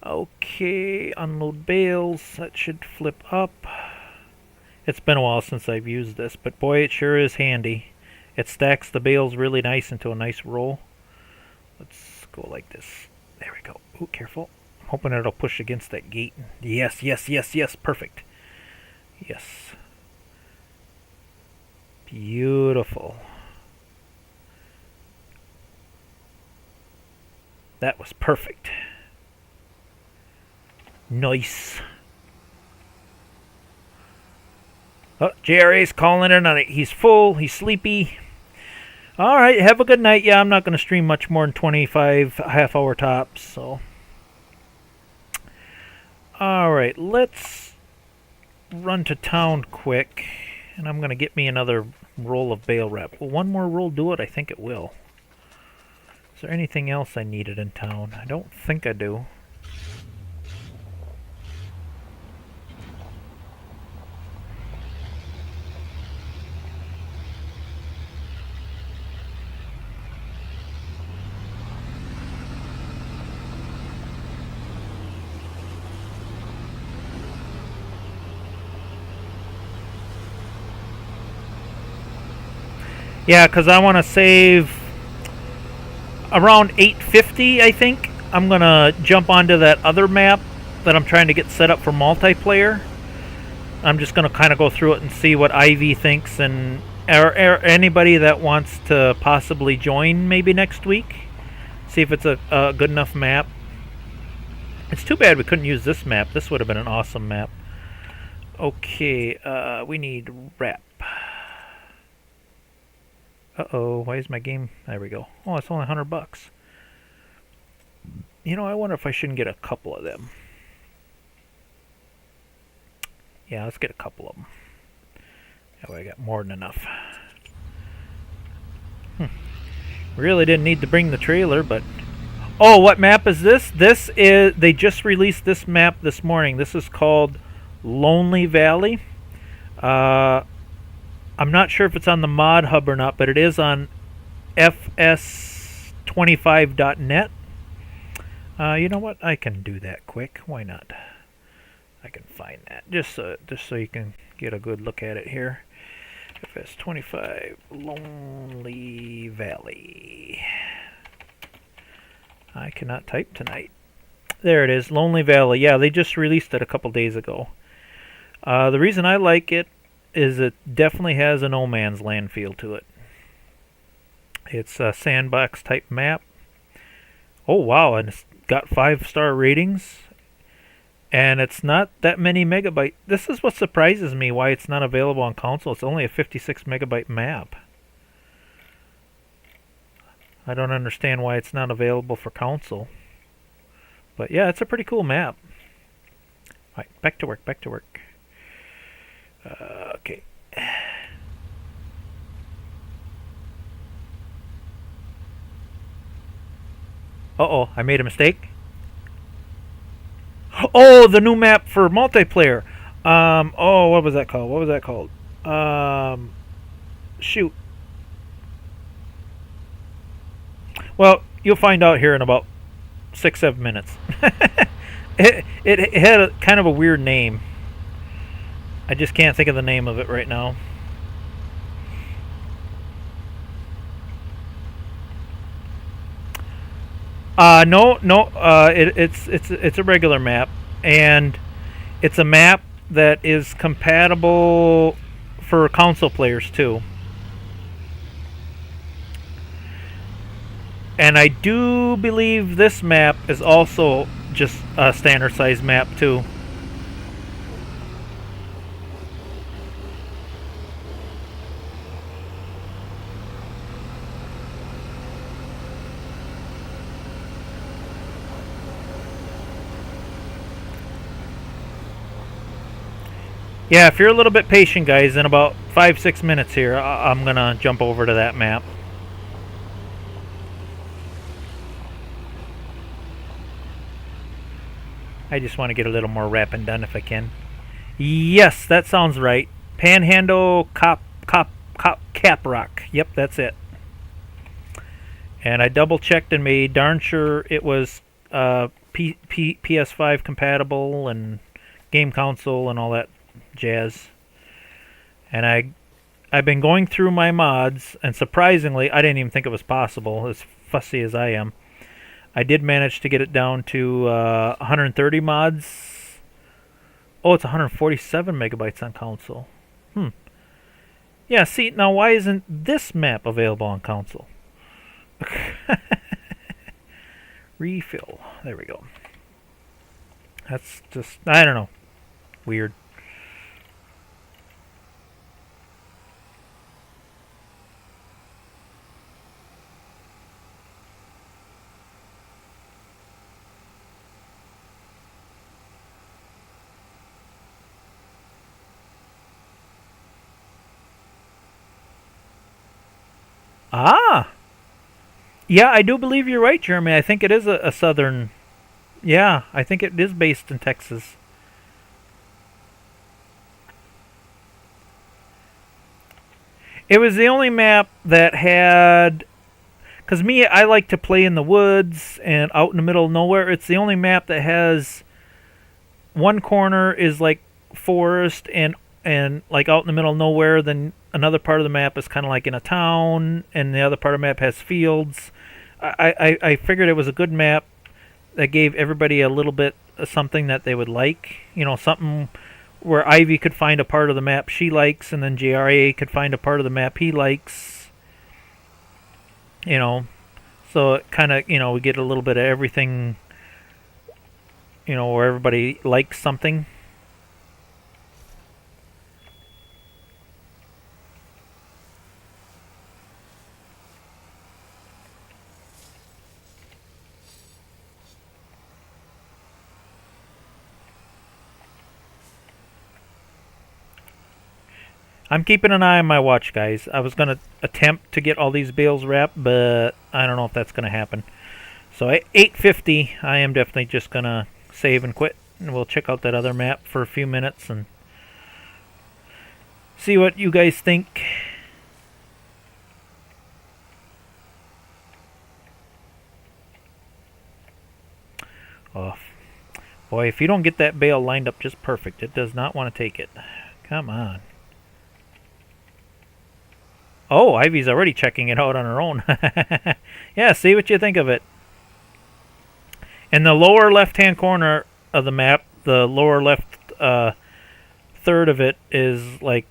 Okay, unload bales. That should flip up. It's been a while since I've used this, but boy, it sure is handy. It stacks the bales really nice into a nice roll. Let's go like this. There we go. Ooh, careful. I'm hoping it'll push against that gate. Yes, yes, yes, yes. Perfect. Yes. Beautiful. That was perfect. Nice. Oh, JRA's calling in on it. He's full. He's sleepy. All right. Have a good night. Yeah, I'm not going to stream much more than 25 half-hour tops. So, all right. Let's run to town quick, and I'm going to get me another roll of bale wrap. Will one more roll do it? I think it will. Is there anything else I needed in town? I don't think I do. Yeah, because I want to save around 850, I think. I'm going to jump onto that other map that I'm trying to get set up for multiplayer. I'm just going to kind of go through it and see what Ivy thinks, and or anybody that wants to possibly join maybe next week. See if it's a good enough map. It's too bad we couldn't use this map. This would have been an awesome map. Okay, we need wrap. Uh-oh, why is my game... There we go. Oh, it's only $100. You know, I wonder if I shouldn't get a couple of them. Yeah, let's get a couple of them. That way I got more than enough. Really didn't need to bring the trailer, but... Oh, what map is this? This is... They just released this map this morning. This is called Lonely Valley. I'm not sure if it's on the mod hub or not, but it is on FS25.net. You know what? I can do that quick. Why not? I can find that just so you can get a good look at it here. FS25 Lonely Valley. I cannot type tonight. There it is, Lonely Valley. Yeah, they just released it a couple days ago. The reason I like it is it definitely has a No Man's Land feel to it. It's a sandbox type map. Oh wow, and it's got 5-star ratings. And it's not that many megabytes. This is what surprises me, why it's not available on console. It's only a 56 megabyte map. I don't understand why it's not available for console. But yeah, it's a pretty cool map. Alright, back to work, back to work. Okay. Uh-oh, I made a mistake. Oh, the new map for multiplayer. Oh, what was that called? What was that called? Shoot. Well, you'll find out here in about 6-7 minutes. it had a kind of a weird name. I just can't think of the name of it right now. No. It's a regular map, and it's a map that is compatible for console players too. And I do believe this map is also just a standard size map too. Yeah, if you're a little bit patient, guys, in about 5-6 minutes here, I'm going to jump over to that map. I just want to get a little more wrapping done if I can. Yes, that sounds right. Panhandle Caprock. Yep, that's it. And I double checked and made darn sure it was PS5 compatible and game console and all that jazz. And I've been going through my mods, and surprisingly, I didn't even think it was possible, as fussy as I am. I did manage to get it down to 130 mods. Oh, it's 147 megabytes on console. Yeah, see, now why isn't this map available on console? Refill. There we go. That's just, I don't know. Weird. Ah! Yeah, I do believe you're right, Jeremy. I think it is a southern... Yeah, I think it is based in Texas. It was the only map that had... Because me, I like to play in the woods and out in the middle of nowhere. It's the only map that has... One corner is like forest and like out in the middle of nowhere. Then another part of the map is kind of like in a town, and the other part of the map has fields. I figured it was a good map that gave everybody a little bit of something that they would like. You know, something where Ivy could find a part of the map she likes, and then JRA could find a part of the map he likes. You know, so it kind of, you know, we get a little bit of everything, you know, where everybody likes something. I'm keeping an eye on my watch, guys. I was going to attempt to get all these bales wrapped, but I don't know if that's going to happen. So at 8:50, I am definitely just going to save and quit. And we'll check out that other map for a few minutes and see what you guys think. Oh, boy, if you don't get that bale lined up just perfect, it does not want to take it. Come on. Oh, Ivy's already checking it out on her own. Yeah, see what you think of it. In the lower left-hand corner of the map, the lower left third of it is like...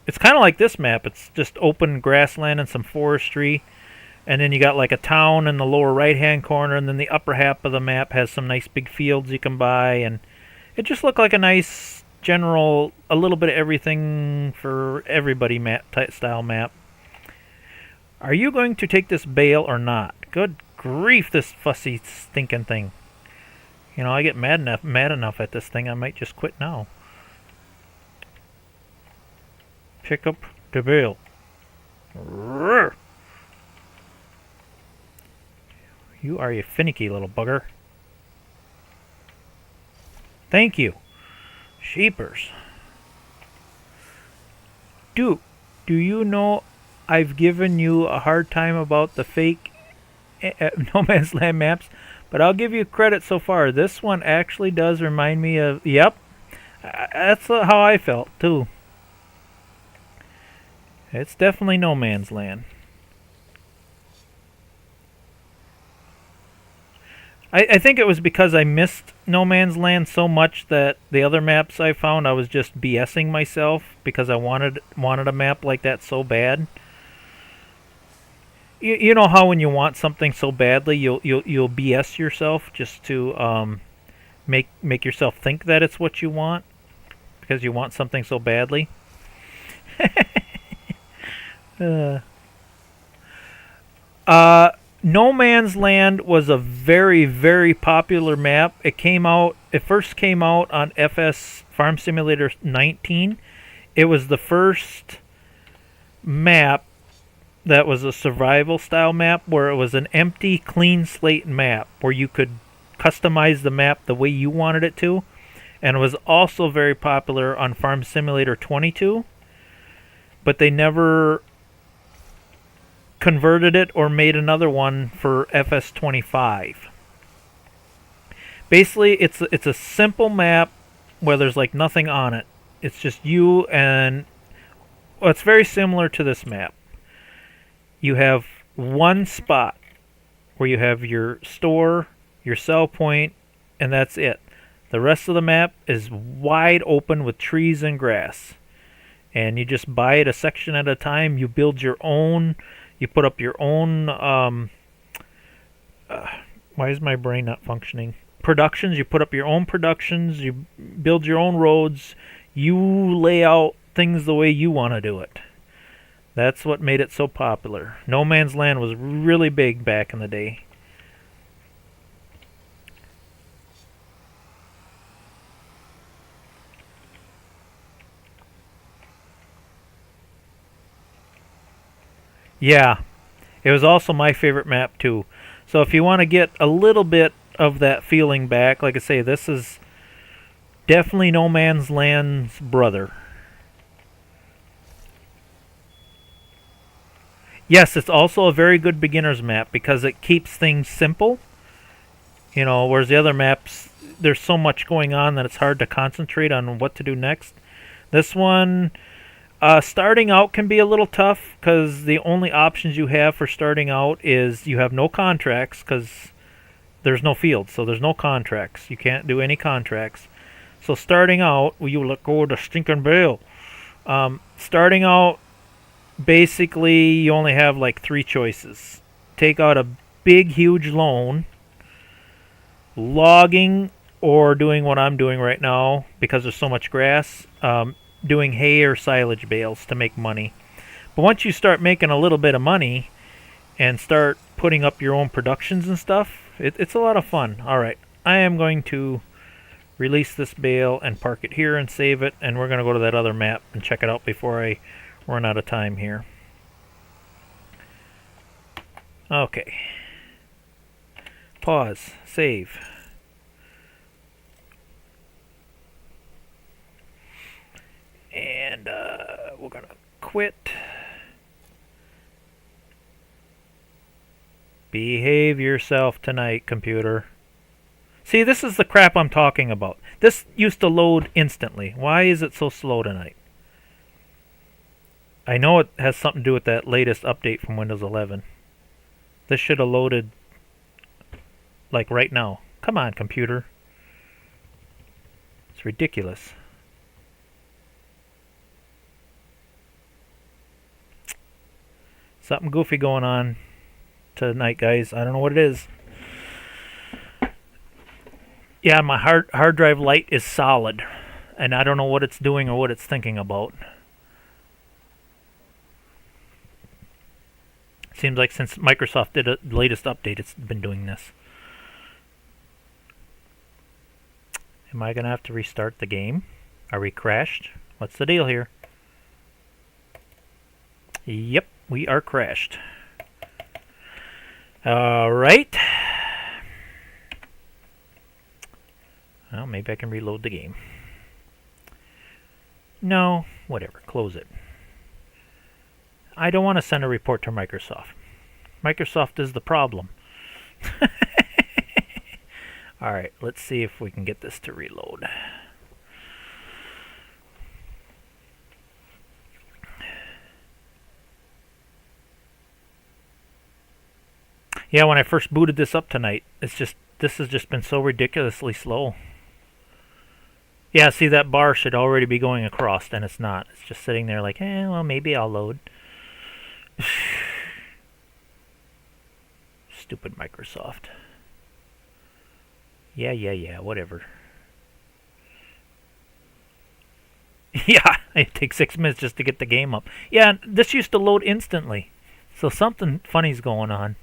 It's kind of like this map. It's just open grassland and some forestry. And then you got like a town in the lower right-hand corner. And then the upper half of the map has some nice big fields you can buy. And it just looked like a nice general, a little bit of everything for everybody map style map. Are you going to take this bale or not? Good grief, this fussy stinking thing. You know, I get mad enough at this thing, I might just quit now. Pick up the bale. You are a finicky little bugger. Thank you. Sheepers. Do you know I've given you a hard time about the fake No Man's Land maps, but I'll give you credit so far. This one actually does remind me of... Yep, that's how I felt, too. It's definitely No Man's Land. I think it was because I missed No Man's Land so much that the other maps I found, I was just BSing myself because I wanted a map like that so bad. You know how when you want something so badly, you'll BS yourself just to make yourself think that it's what you want because you want something so badly. No Man's Land was a very, very popular map. It first came out on FS Farm Simulator 19. It was the first map that was a survival style map where it was an empty, clean slate map where you could customize the map the way you wanted it to. And it was also very popular on Farm Simulator 22, but they never converted it or made another one for FS25. Basically, it's a simple map where there's like nothing on it. It's just you and well, it's very similar to this map. You have one spot where you have your store, your sell point, and that's it. The rest of the map is wide open with trees and grass. And you just buy it a section at a time. You build your own. You put up your own. Why is my brain not functioning? Productions. You put up your own productions. You build your own roads. You lay out things the way you want to do it. That's what made it so popular. No Man's Land was really big back in the day. Yeah, it was also my favorite map too. So if you want to get a little bit of that feeling back, like I say, this is definitely No Man's Land's brother. Yes, it's also a very good beginner's map because it keeps things simple. You know, whereas the other maps, there's so much going on that it's hard to concentrate on what to do next. This one, starting out can be a little tough because the only options you have for starting out is you have no contracts because there's no field, so there's no contracts. You can't do any contracts. So starting out, well, you let go of the stinking bale. Starting out, basically, you only have like 3 choices. Take out a big, huge loan, logging, or doing what I'm doing right now because there's so much grass, doing hay or silage bales to make money. But once you start making a little bit of money and start putting up your own productions and stuff, it's a lot of fun. Alright, I am going to release this bale and park it here and save it, and we're going to go to that other map and check it out before I run out of time here. Okay. Pause. Save. And we're going to quit. Behave yourself tonight, computer. See, this is the crap I'm talking about. This used to load instantly. Why is it so slow tonight? I know it has something to do with that latest update from Windows 11. This should have loaded like right now. Come on, computer. It's ridiculous. Something goofy going on tonight, guys. I don't know what it is. Yeah, my hard drive light is solid, and I don't know what it's doing or what it's thinking about. Seems like since Microsoft did the latest update, it's been doing this. Am I going to have to restart the game? Are we crashed? What's the deal here? Yep, we are crashed. Alright. Well, maybe I can reload the game. No, whatever. Close it. I don't want to send a report to Microsoft. Microsoft is the problem. Alright, let's see if we can get this to reload. Yeah, when I first booted this up tonight, this has just been so ridiculously slow. Yeah, see, that bar should already be going across, and it's not. It's just sitting there like, well, maybe I'll load. Stupid Microsoft. Yeah, whatever. Yeah, it takes 6 minutes just to get the game up. Yeah, this used to load instantly. So something funny's going on.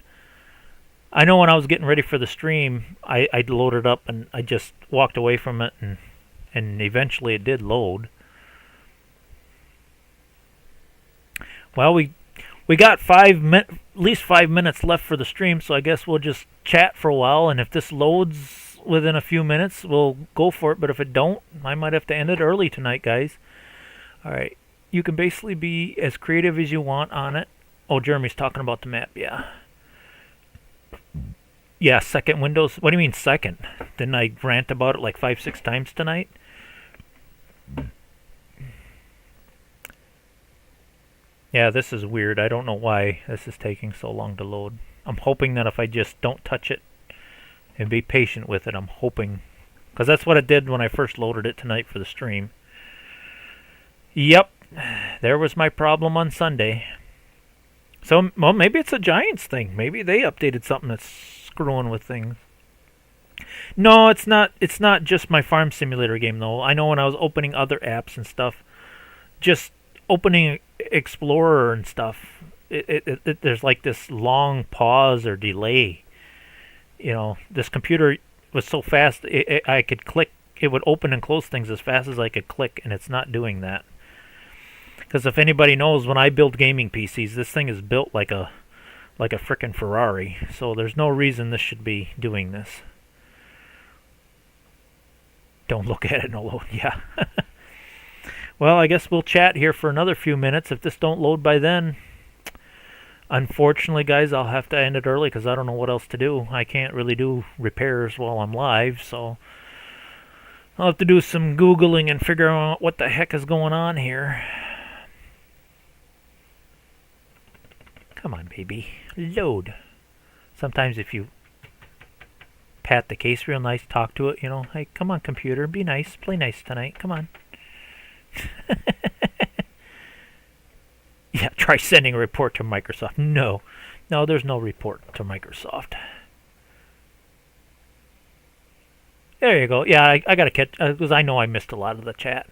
I know when I was getting ready for the stream, I'd load it up and I just walked away from it, and eventually it did load. Well, we got at least 5 minutes left for the stream, so I guess we'll just chat for a while, and if this loads within a few minutes, we'll go for it, but if it don't, I might have to end it early tonight, guys. Alright, you can basically be as creative as you want on it. Oh, Jeremy's talking about the map, yeah. Yeah, second Windows. What do you mean second? Didn't I rant about it like 5, 6 times tonight? Yeah, this is weird. I don't know why this is taking so long to load. I'm hoping that if I just don't touch it and be patient with it, I'm hoping. Because that's what it did when I first loaded it tonight for the stream. Yep, there was my problem on Sunday. So, well, maybe it's a Giants thing. Maybe they updated something that's screwing with things. No, it's not. It's not just my farm simulator game though. I know when I was opening other apps and stuff, just opening Explorer and stuff, there's like this long pause or delay. You know, this computer was so fast, I could click. It would open and close things as fast as I could click, and it's not doing that. Because if anybody knows, when I build gaming PCs, this thing is built like a frickin' Ferrari. So there's no reason this should be doing this. Don't look at it, no load. Yeah. Well, I guess we'll chat here for another few minutes. If this don't load by then, unfortunately, guys, I'll have to end it early because I don't know what else to do. I can't really do repairs while I'm live, so I'll have to do some Googling and figure out what the heck is going on here. Come on, baby. Load. Sometimes if you pat the case real nice, talk to it, you know, hey, come on, computer, be nice, play nice tonight, come on. Yeah, try sending a report to Microsoft. No, there's no report to Microsoft. There you go. Yeah, I got to catch, because I know I missed a lot of the chat.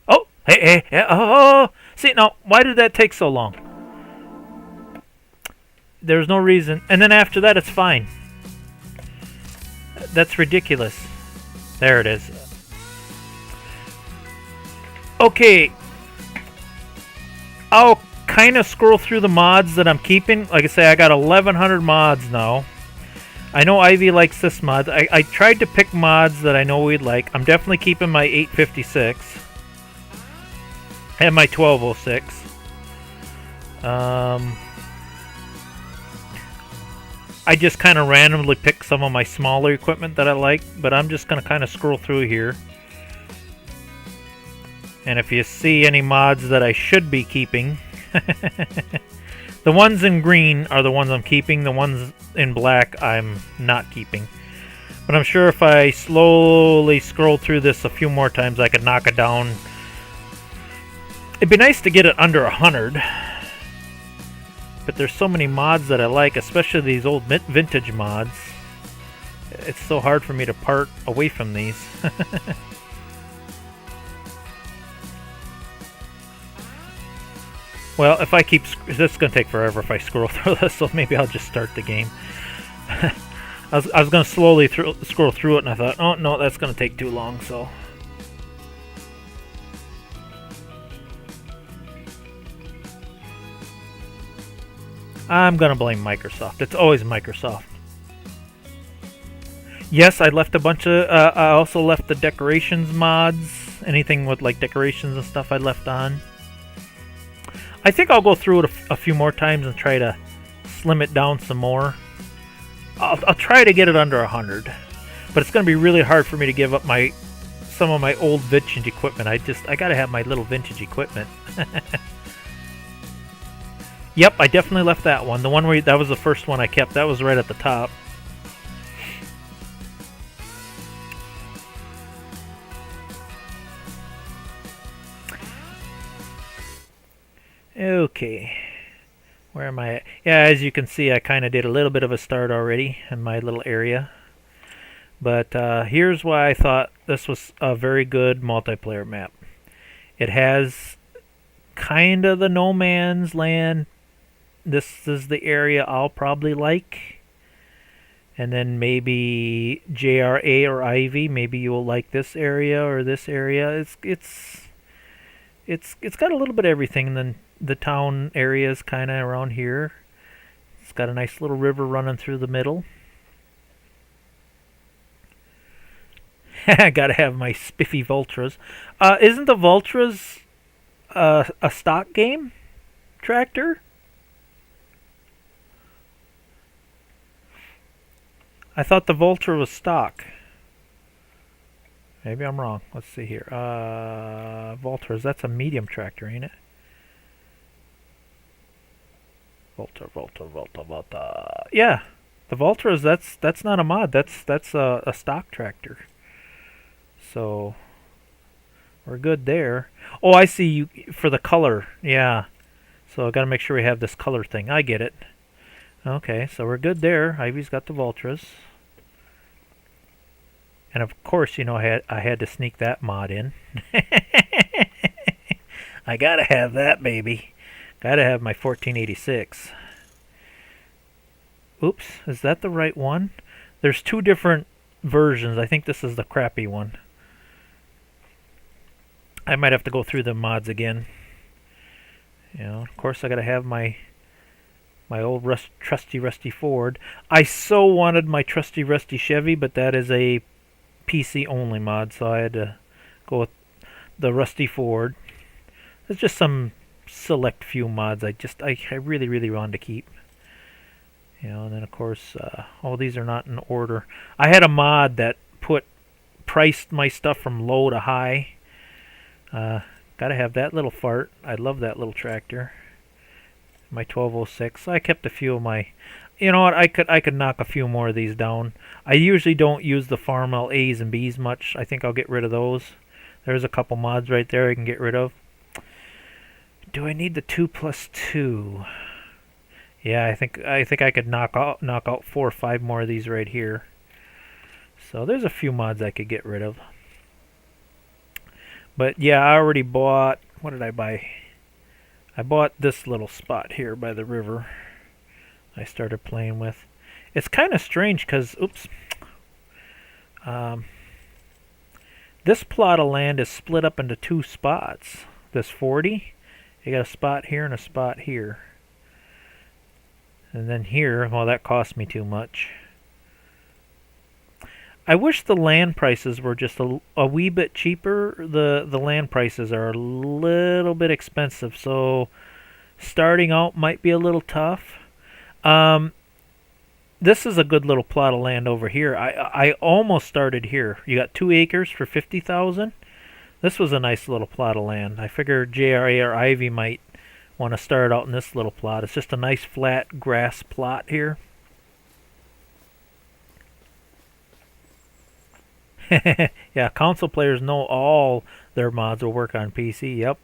Oh, hey, oh, see, now, why did that take so long? There's no reason. And then after that, it's fine. That's ridiculous. There it is. Okay. I'll kind of scroll through the mods that I'm keeping. Like I say, I got 1,100 mods now. I know Ivy likes this mod. I tried to pick mods that I know we'd like. I'm definitely keeping my 856. And my 1206. I just kind of randomly pick some of my smaller equipment that I like, but I'm just going to kind of scroll through here. And if you see any mods that I should be keeping, the ones in green are the ones I'm keeping, the ones in black I'm not keeping. But I'm sure if I slowly scroll through this a few more times, I could knock it down. It'd be nice to get it under 100. But there's so many mods that I like, especially these old vintage mods. It's so hard for me to part away from these. Well, if I keep... This is going to take forever if I scroll through this, so maybe I'll just start the game. I was going to slowly scroll through it, and I thought, oh, no, that's going to take too long, so... I'm going to blame Microsoft. It's always Microsoft. Yes, I left a bunch of... I also left the decorations mods. Anything with like decorations and stuff I left on. I think I'll go through it a few more times and try to slim it down some more. I'll try to get it under 100. But it's going to be really hard for me to give up some of my old vintage equipment. I got to have my little vintage equipment. Yep, I definitely left that one. The one where that was the first one I kept. That was right at the top. Okay. Where am I at? Yeah, as you can see, I kind of did a little bit of a start already in my little area. But here's why I thought this was a very good multiplayer map. It has kind of the no man's land. This is the area I'll probably like. And then maybe JRA or Ivy, maybe you'll like this area or this area. It's got a little bit of everything. And then the town area is kind of around here. It's got a nice little river running through the middle. I gotta have my spiffy Vultras. Isn't the Vultras a stock game? tractor? I thought the Voltra was stock. Maybe I'm wrong. Let's see here. Voltras, that's a medium tractor, ain't it? Volta. Yeah, the Voltras. That's not a mod. That's a stock tractor. So we're good there. Oh, I see you for the color. Yeah. So I got to make sure we have this color thing. I get it. Okay, so we're good there. Ivy's got the Voltras. And of course, you know, I had to sneak that mod in. I gotta have that, baby. Gotta have my 1486. Oops, is that the right one? There's two different versions. I think this is the crappy one. I might have to go through the mods again. You know, of course I gotta have my old trusty rusty Ford. I so wanted my trusty rusty Chevy, but that is a PC only mod, so I had to go with the rusty Ford. There's just some select few mods I really wanted to keep. You know, and then of course, oh, these are not in order. I had a mod that priced my stuff from low to high. Gotta have that little fart. I love that little tractor. My 1206. I kept a few of my. You know what? I could knock a few more of these down. I usually don't use the Farmall A's and B's much. I think I'll get rid of those. There's a couple mods right there I can get rid of. Do I need the 2+2? Yeah, I think I could knock out 4 or 5 more of these right here. So there's a few mods I could get rid of. But yeah, I already bought. What did I buy? I bought this little spot here by the river. I started playing with. It's kind of strange because, oops, this plot of land is split up into 2 spots. This 40, you got a spot here and a spot here. And then here, well, that cost me too much. I wish the land prices were just a wee bit cheaper. The land prices are a little bit expensive, so starting out might be a little tough. This is a good little plot of land over here. I almost started here. You got 2 acres for 50,000. This was a nice little plot of land. I figured JRA or Ivy might want to start out in this little plot. It's just a nice flat grass plot here. Yeah, console players know all their mods will work on PC. Yep.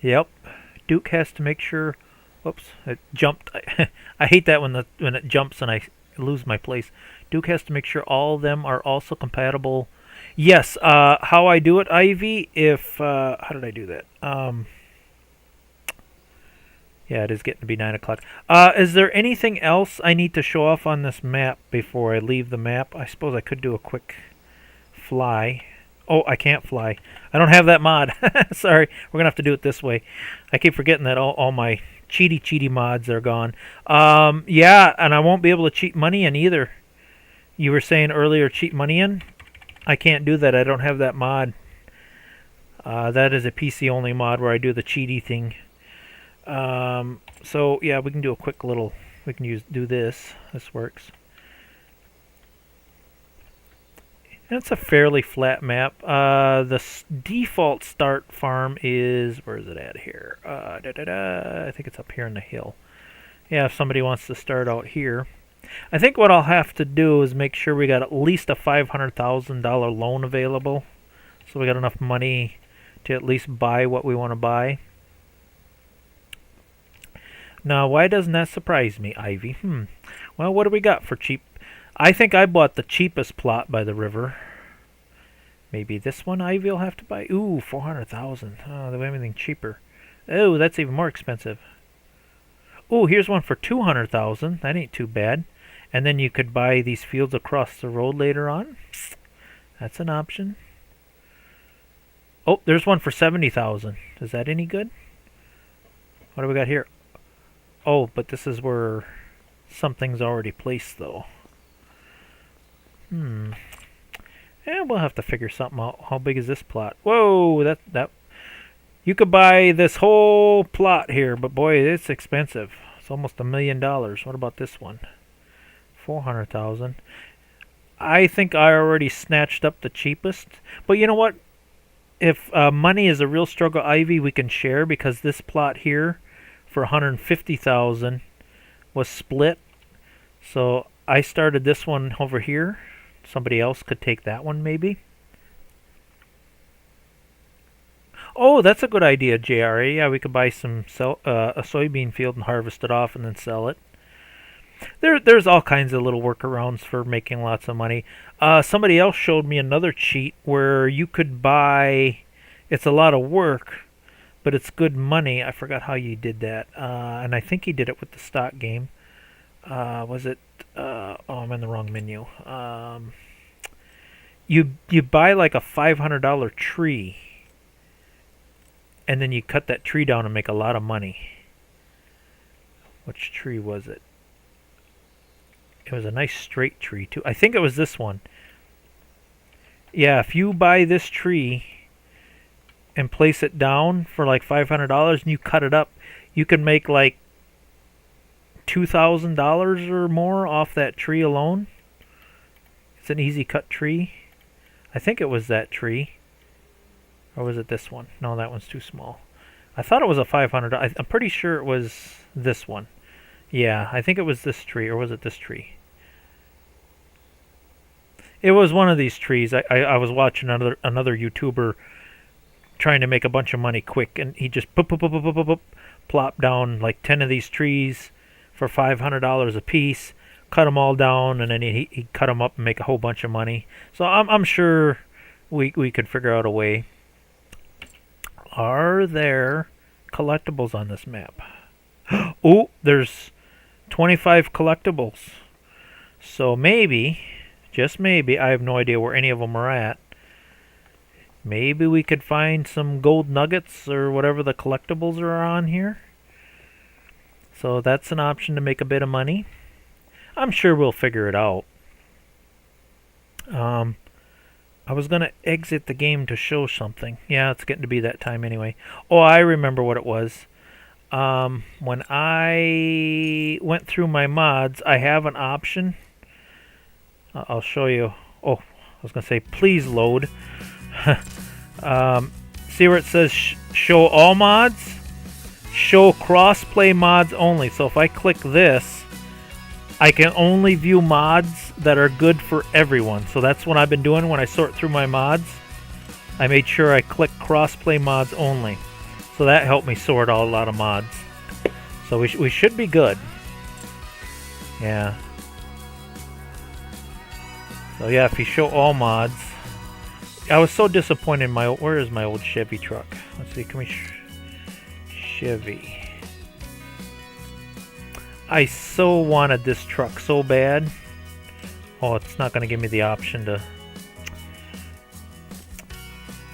Yep. Duke has to make sure. Whoops, it jumped. I hate that when it jumps and I lose my place. Duke has to make sure all of them are also compatible. Yes. How I do it, Ivy? If how did I do that? Yeah, it is getting to be 9 o'clock. Is there anything else I need to show off on this map before I leave the map? I suppose I could do a quick fly. Oh, I can't fly. I don't have that mod. Sorry, we're going to have to do it this way. I keep forgetting that all my cheaty mods are gone. Yeah, and I won't be able to cheat money in either. You were saying earlier cheat money in? I can't do that. I don't have that mod. That is a PC only mod where I do the cheaty thing. So yeah, we can do a quick little. We can do this. This works. And it's a fairly flat map. The default start farm is, where is it at here? I think it's up here in the hill. Yeah, if somebody wants to start out here, I think what I'll have to do is make sure we got at least a $500,000 loan available, so we got enough money to at least buy what we want to buy. Now, why doesn't that surprise me, Ivy? Well, what do we got for cheap? I think I bought the cheapest plot by the river. Maybe this one Ivy will have to buy. Ooh, 400,000. Oh, do we have anything cheaper? Oh, that's even more expensive. Ooh, here's one for 200,000. That ain't too bad. And then you could buy these fields across the road later on. That's an option. Oh, there's one for 70,000. Is that any good? What do we got here? Oh, but this is where something's already placed, though. Yeah, we'll have to figure something out. How big is this plot? Whoa, that You could buy this whole plot here, but boy, it's expensive. It's almost $1 million. What about this one? 400,000. I think I already snatched up the cheapest. But you know what? If money is a real struggle, Ivy, we can share, because this plot here for 150,000 was split. So I started this one over here. Somebody else could take that one maybe. Oh, that's a good idea, JRA. Yeah, we could buy a soybean field and harvest it off and then sell it. There's all kinds of little workarounds for making lots of money. Somebody else showed me another cheat where you could buy. It's a lot of work, but it's good money. I forgot how you did that, and I think he did it with the stock game. Was it? Oh, I'm in the wrong menu. You buy like a $500 tree, and then you cut that tree down and make a lot of money. Which tree was it? It was a nice straight tree too. I think it was this one. Yeah, if you buy this tree and place it down for like $500 and you cut it up, you can make like $2,000 or more off that tree alone. It's an easy cut tree. I think it was that tree. Or was it this one? No, that one's too small. I thought it was a $500. I'm pretty sure it was this one. Yeah, I think it was this tree, or was it this tree? It was one of these trees. I was watching another YouTuber trying to make a bunch of money quick, and he just plopped down like 10 of these trees for $500 a piece, cut them all down, and then he cut them up and make a whole bunch of money. So I'm sure we could figure out a way. Are there collectibles on this map? Oh, there's 25 collectibles. So maybe, just maybe, I have no idea where any of them are at. Maybe we could find some gold nuggets or whatever the collectibles are on here. So that's an option to make a bit of money. I'm sure we'll figure it out. I was going to exit the game to show something. Yeah, it's getting to be that time anyway. Oh, I remember what it was. When I went through my mods, I have an option. I'll show you. Oh, I was going to say, please load. See where it says show all mods? Show crossplay mods only. So if I click this, I can only view mods that are good for everyone. So that's what I've been doing when I sort through my mods. I made sure I click crossplay mods only. So that helped me sort out a lot of mods. So we should be good. Yeah. So yeah, if you show all mods. I was so disappointed in my... Where is my old Chevy truck? Let's see, can we... Chevy. I so wanted this truck so bad. Oh, it's not going to give me the option to...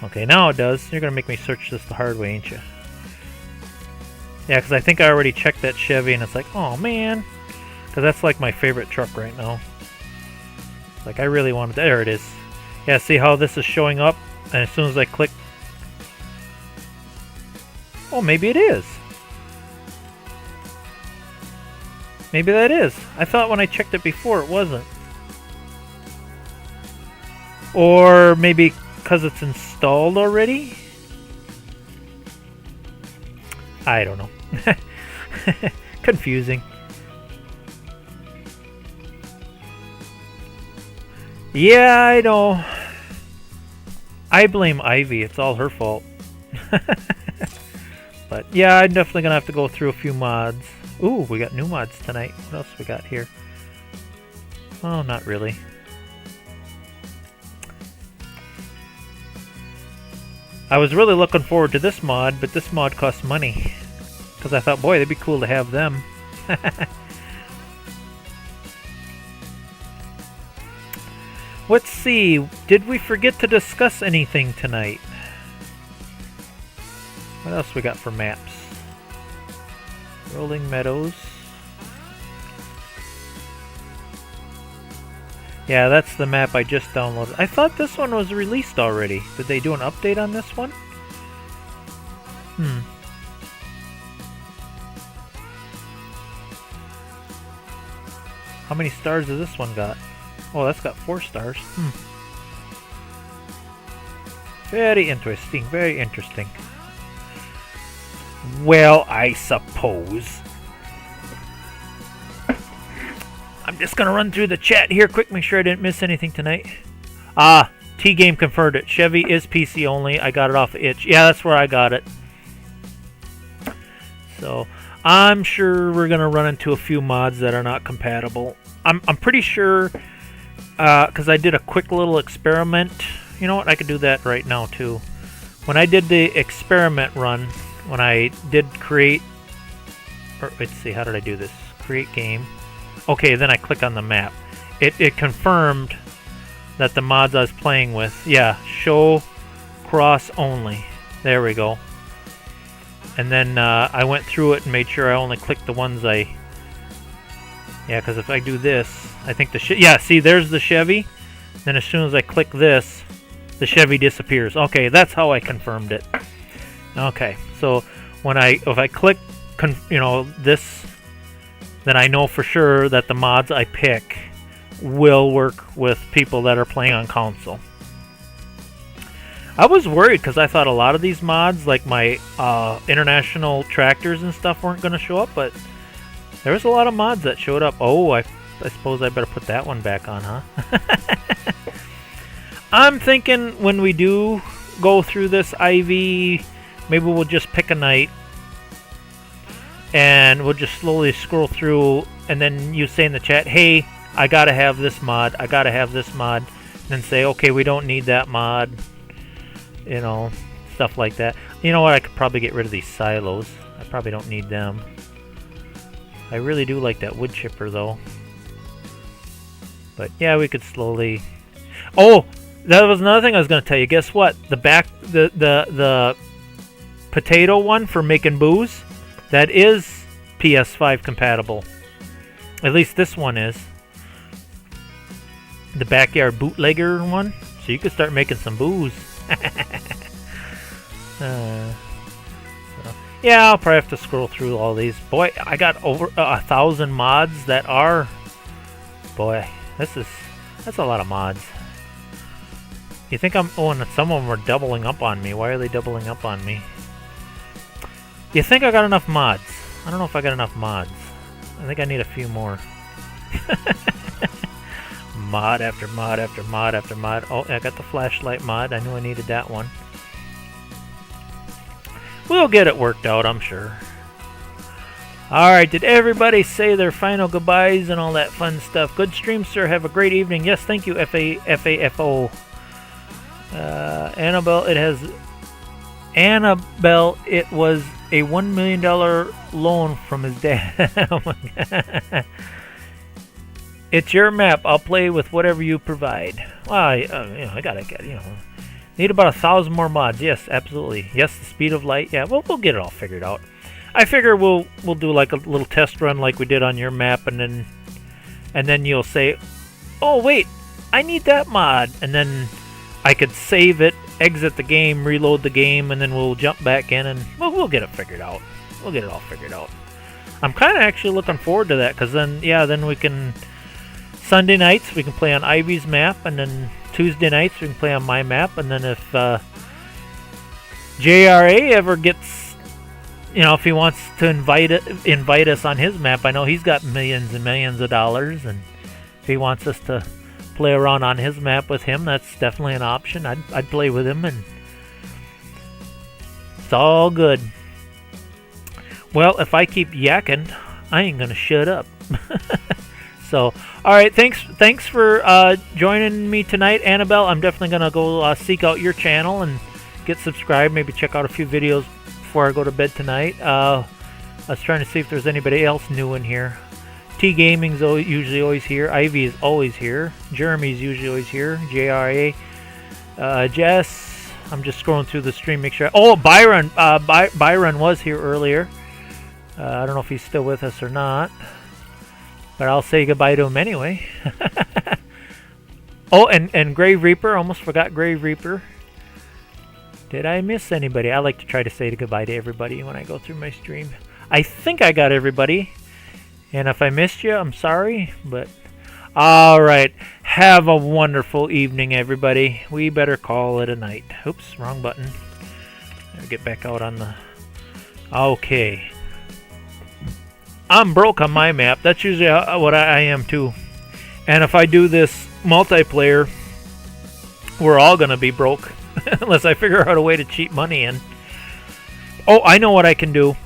Okay, now it does. You're going to make me search this the hard way, ain't you? Yeah, because I think I already checked that Chevy, and it's like, oh, man. Because that's like my favorite truck right now. Like, I really wanted... There it is. Yeah, see how this is showing up? And as soon as I click... Oh, maybe it is. Maybe that is. I thought when I checked it before it wasn't. Or maybe because it's installed already? I don't know. Confusing. Yeah, I know. I blame Ivy. It's all her fault. But yeah, I'm definitely going to have to go through a few mods. Ooh, we got new mods tonight. What else we got here? Oh, not really. I was really looking forward to this mod, but this mod costs money. Because I thought, boy, that'd be cool to have them. Let's see. Did we forget to discuss anything tonight? What else we got for maps? Rolling Meadows. Yeah, that's the map I just downloaded. I thought this one was released already. Did they do an update on this one? How many stars has this one got? Oh, that's got 4 stars. Very interesting, very interesting. Well, I suppose. I'm just gonna run through the chat here quick, make sure I didn't miss anything tonight. T-Game confirmed it. Chevy is PC only. I got it off of Itch. Yeah, that's where I got it. So, I'm sure we're gonna run into a few mods that are not compatible. I'm pretty sure, because I did a quick little experiment. You know what? I could do that right now too. When I did the experiment run, when I did create, or let's see, how did I do this? Create game. Okay, then I click on the map. It confirmed that the mods I was playing with, yeah, show cross only. There we go. And then I went through it and made sure I only clicked the ones I... Yeah, because if I do this, I think the... Yeah, see, there's the Chevy. Then as soon as I click this, the Chevy disappears. Okay, that's how I confirmed it. Okay, so when if I click, this, then I know for sure that the mods I pick will work with people that are playing on console. I was worried because I thought a lot of these mods, like my international tractors and stuff, weren't going to show up, but there was a lot of mods that showed up. Oh, I suppose I better put that one back on, huh? I'm thinking when we do go through this IV, maybe we'll just pick a night and we'll just slowly scroll through, and then you say in the chat, hey, I gotta have this mod, I gotta have this mod, and then say, okay, we don't need that mod, stuff like that. You know what, I could probably get rid of these silos. I probably don't need them. I really do like that wood chipper though. But yeah, we could slowly... Oh! That was another thing I was going to tell you. Guess what? The potato one for making booze, that is PS5 compatible. At least this one is. The backyard bootlegger one. So you can start making some booze. Yeah, I'll probably have to scroll through all these. Boy, I got over 1,000 mods that are... Boy, that's a lot of mods. You think I'm... Oh, and some of them are doubling up on me. Why are they doubling up on me? You think I got enough mods? I don't know if I got enough mods. I think I need a few more. Mod after mod after mod after mod. Oh, I got the flashlight mod. I knew I needed that one. We'll get it worked out, I'm sure. Alright, did everybody say their final goodbyes and all that fun stuff? Good stream, sir. Have a great evening. Yes, thank you, FAFO. Annabelle, it was a $1 million loan from his dad. Oh my God. It's your map. I'll play with whatever you provide. Well, I gotta get, need about 1,000 more mods. Yes, absolutely. Yes, the speed of light. Yeah, we'll get it all figured out. I figure we'll do like a little test run like we did on your map, and then you'll say, oh wait, I need that mod, and then I could save it, exit the game, reload the game, and then we'll jump back in, and we'll get it figured out. We'll get it all figured out. I'm kind of actually looking forward to that, because then we can... Sunday nights, we can play on Ivy's map, and then Tuesday nights, we can play on my map, and then if JRA ever gets... if he wants to invite us on his map, I know he's got millions and millions of dollars, and if he wants us to play around on his map with him, that's definitely an option. I'd play with him, and it's all good. Well, if I keep yakking, I ain't gonna shut up. So, all right, thanks for joining me tonight, Annabelle. I'm definitely gonna go seek out your channel and get subscribed. Maybe check out a few videos before I go to bed tonight. I was trying to see if there's anybody else new in here. T Gaming's usually always here. Ivy is always here. Jeremy's usually always here. JRA. Jess. I'm just scrolling through the stream, make sure. Oh, Byron. Byron was here earlier. I don't know if he's still with us or not, but I'll say goodbye to him anyway. Oh, and Grave Reaper. Almost forgot Grave Reaper. Did I miss anybody? I like to try to say goodbye to everybody when I go through my stream. I think I got everybody. And if I missed you, I'm sorry. But alright. Have a wonderful evening, everybody. We better call it a night. Oops, wrong button. I'll get back out on the... Okay. I'm broke on my map. That's usually what I am too. And if I do this multiplayer, we're all going to be broke. Unless I figure out a way to cheat money in. Oh, I know what I can do.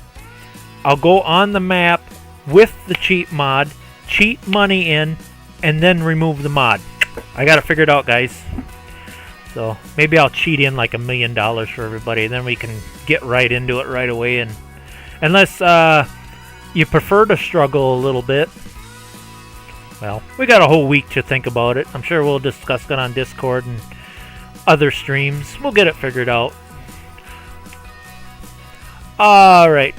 I'll go on the map with the cheat mod, cheat money in, and then remove the mod. I got it figured out, guys. So maybe I'll cheat in like $1 million for everybody. Then we can get right into it right away. And unless you prefer to struggle a little bit, well, we got a whole week to think about it. I'm sure we'll discuss it on Discord and other streams. We'll get it figured out. Alright.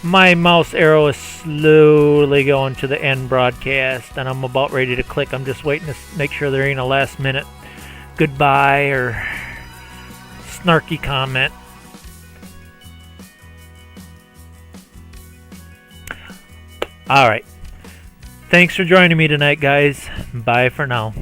My mouse arrow is slowly going to the end broadcast, and I'm about ready to click. I'm just waiting to make sure there ain't a last minute goodbye or snarky comment. Alright. Thanks for joining me tonight, guys. Bye for now.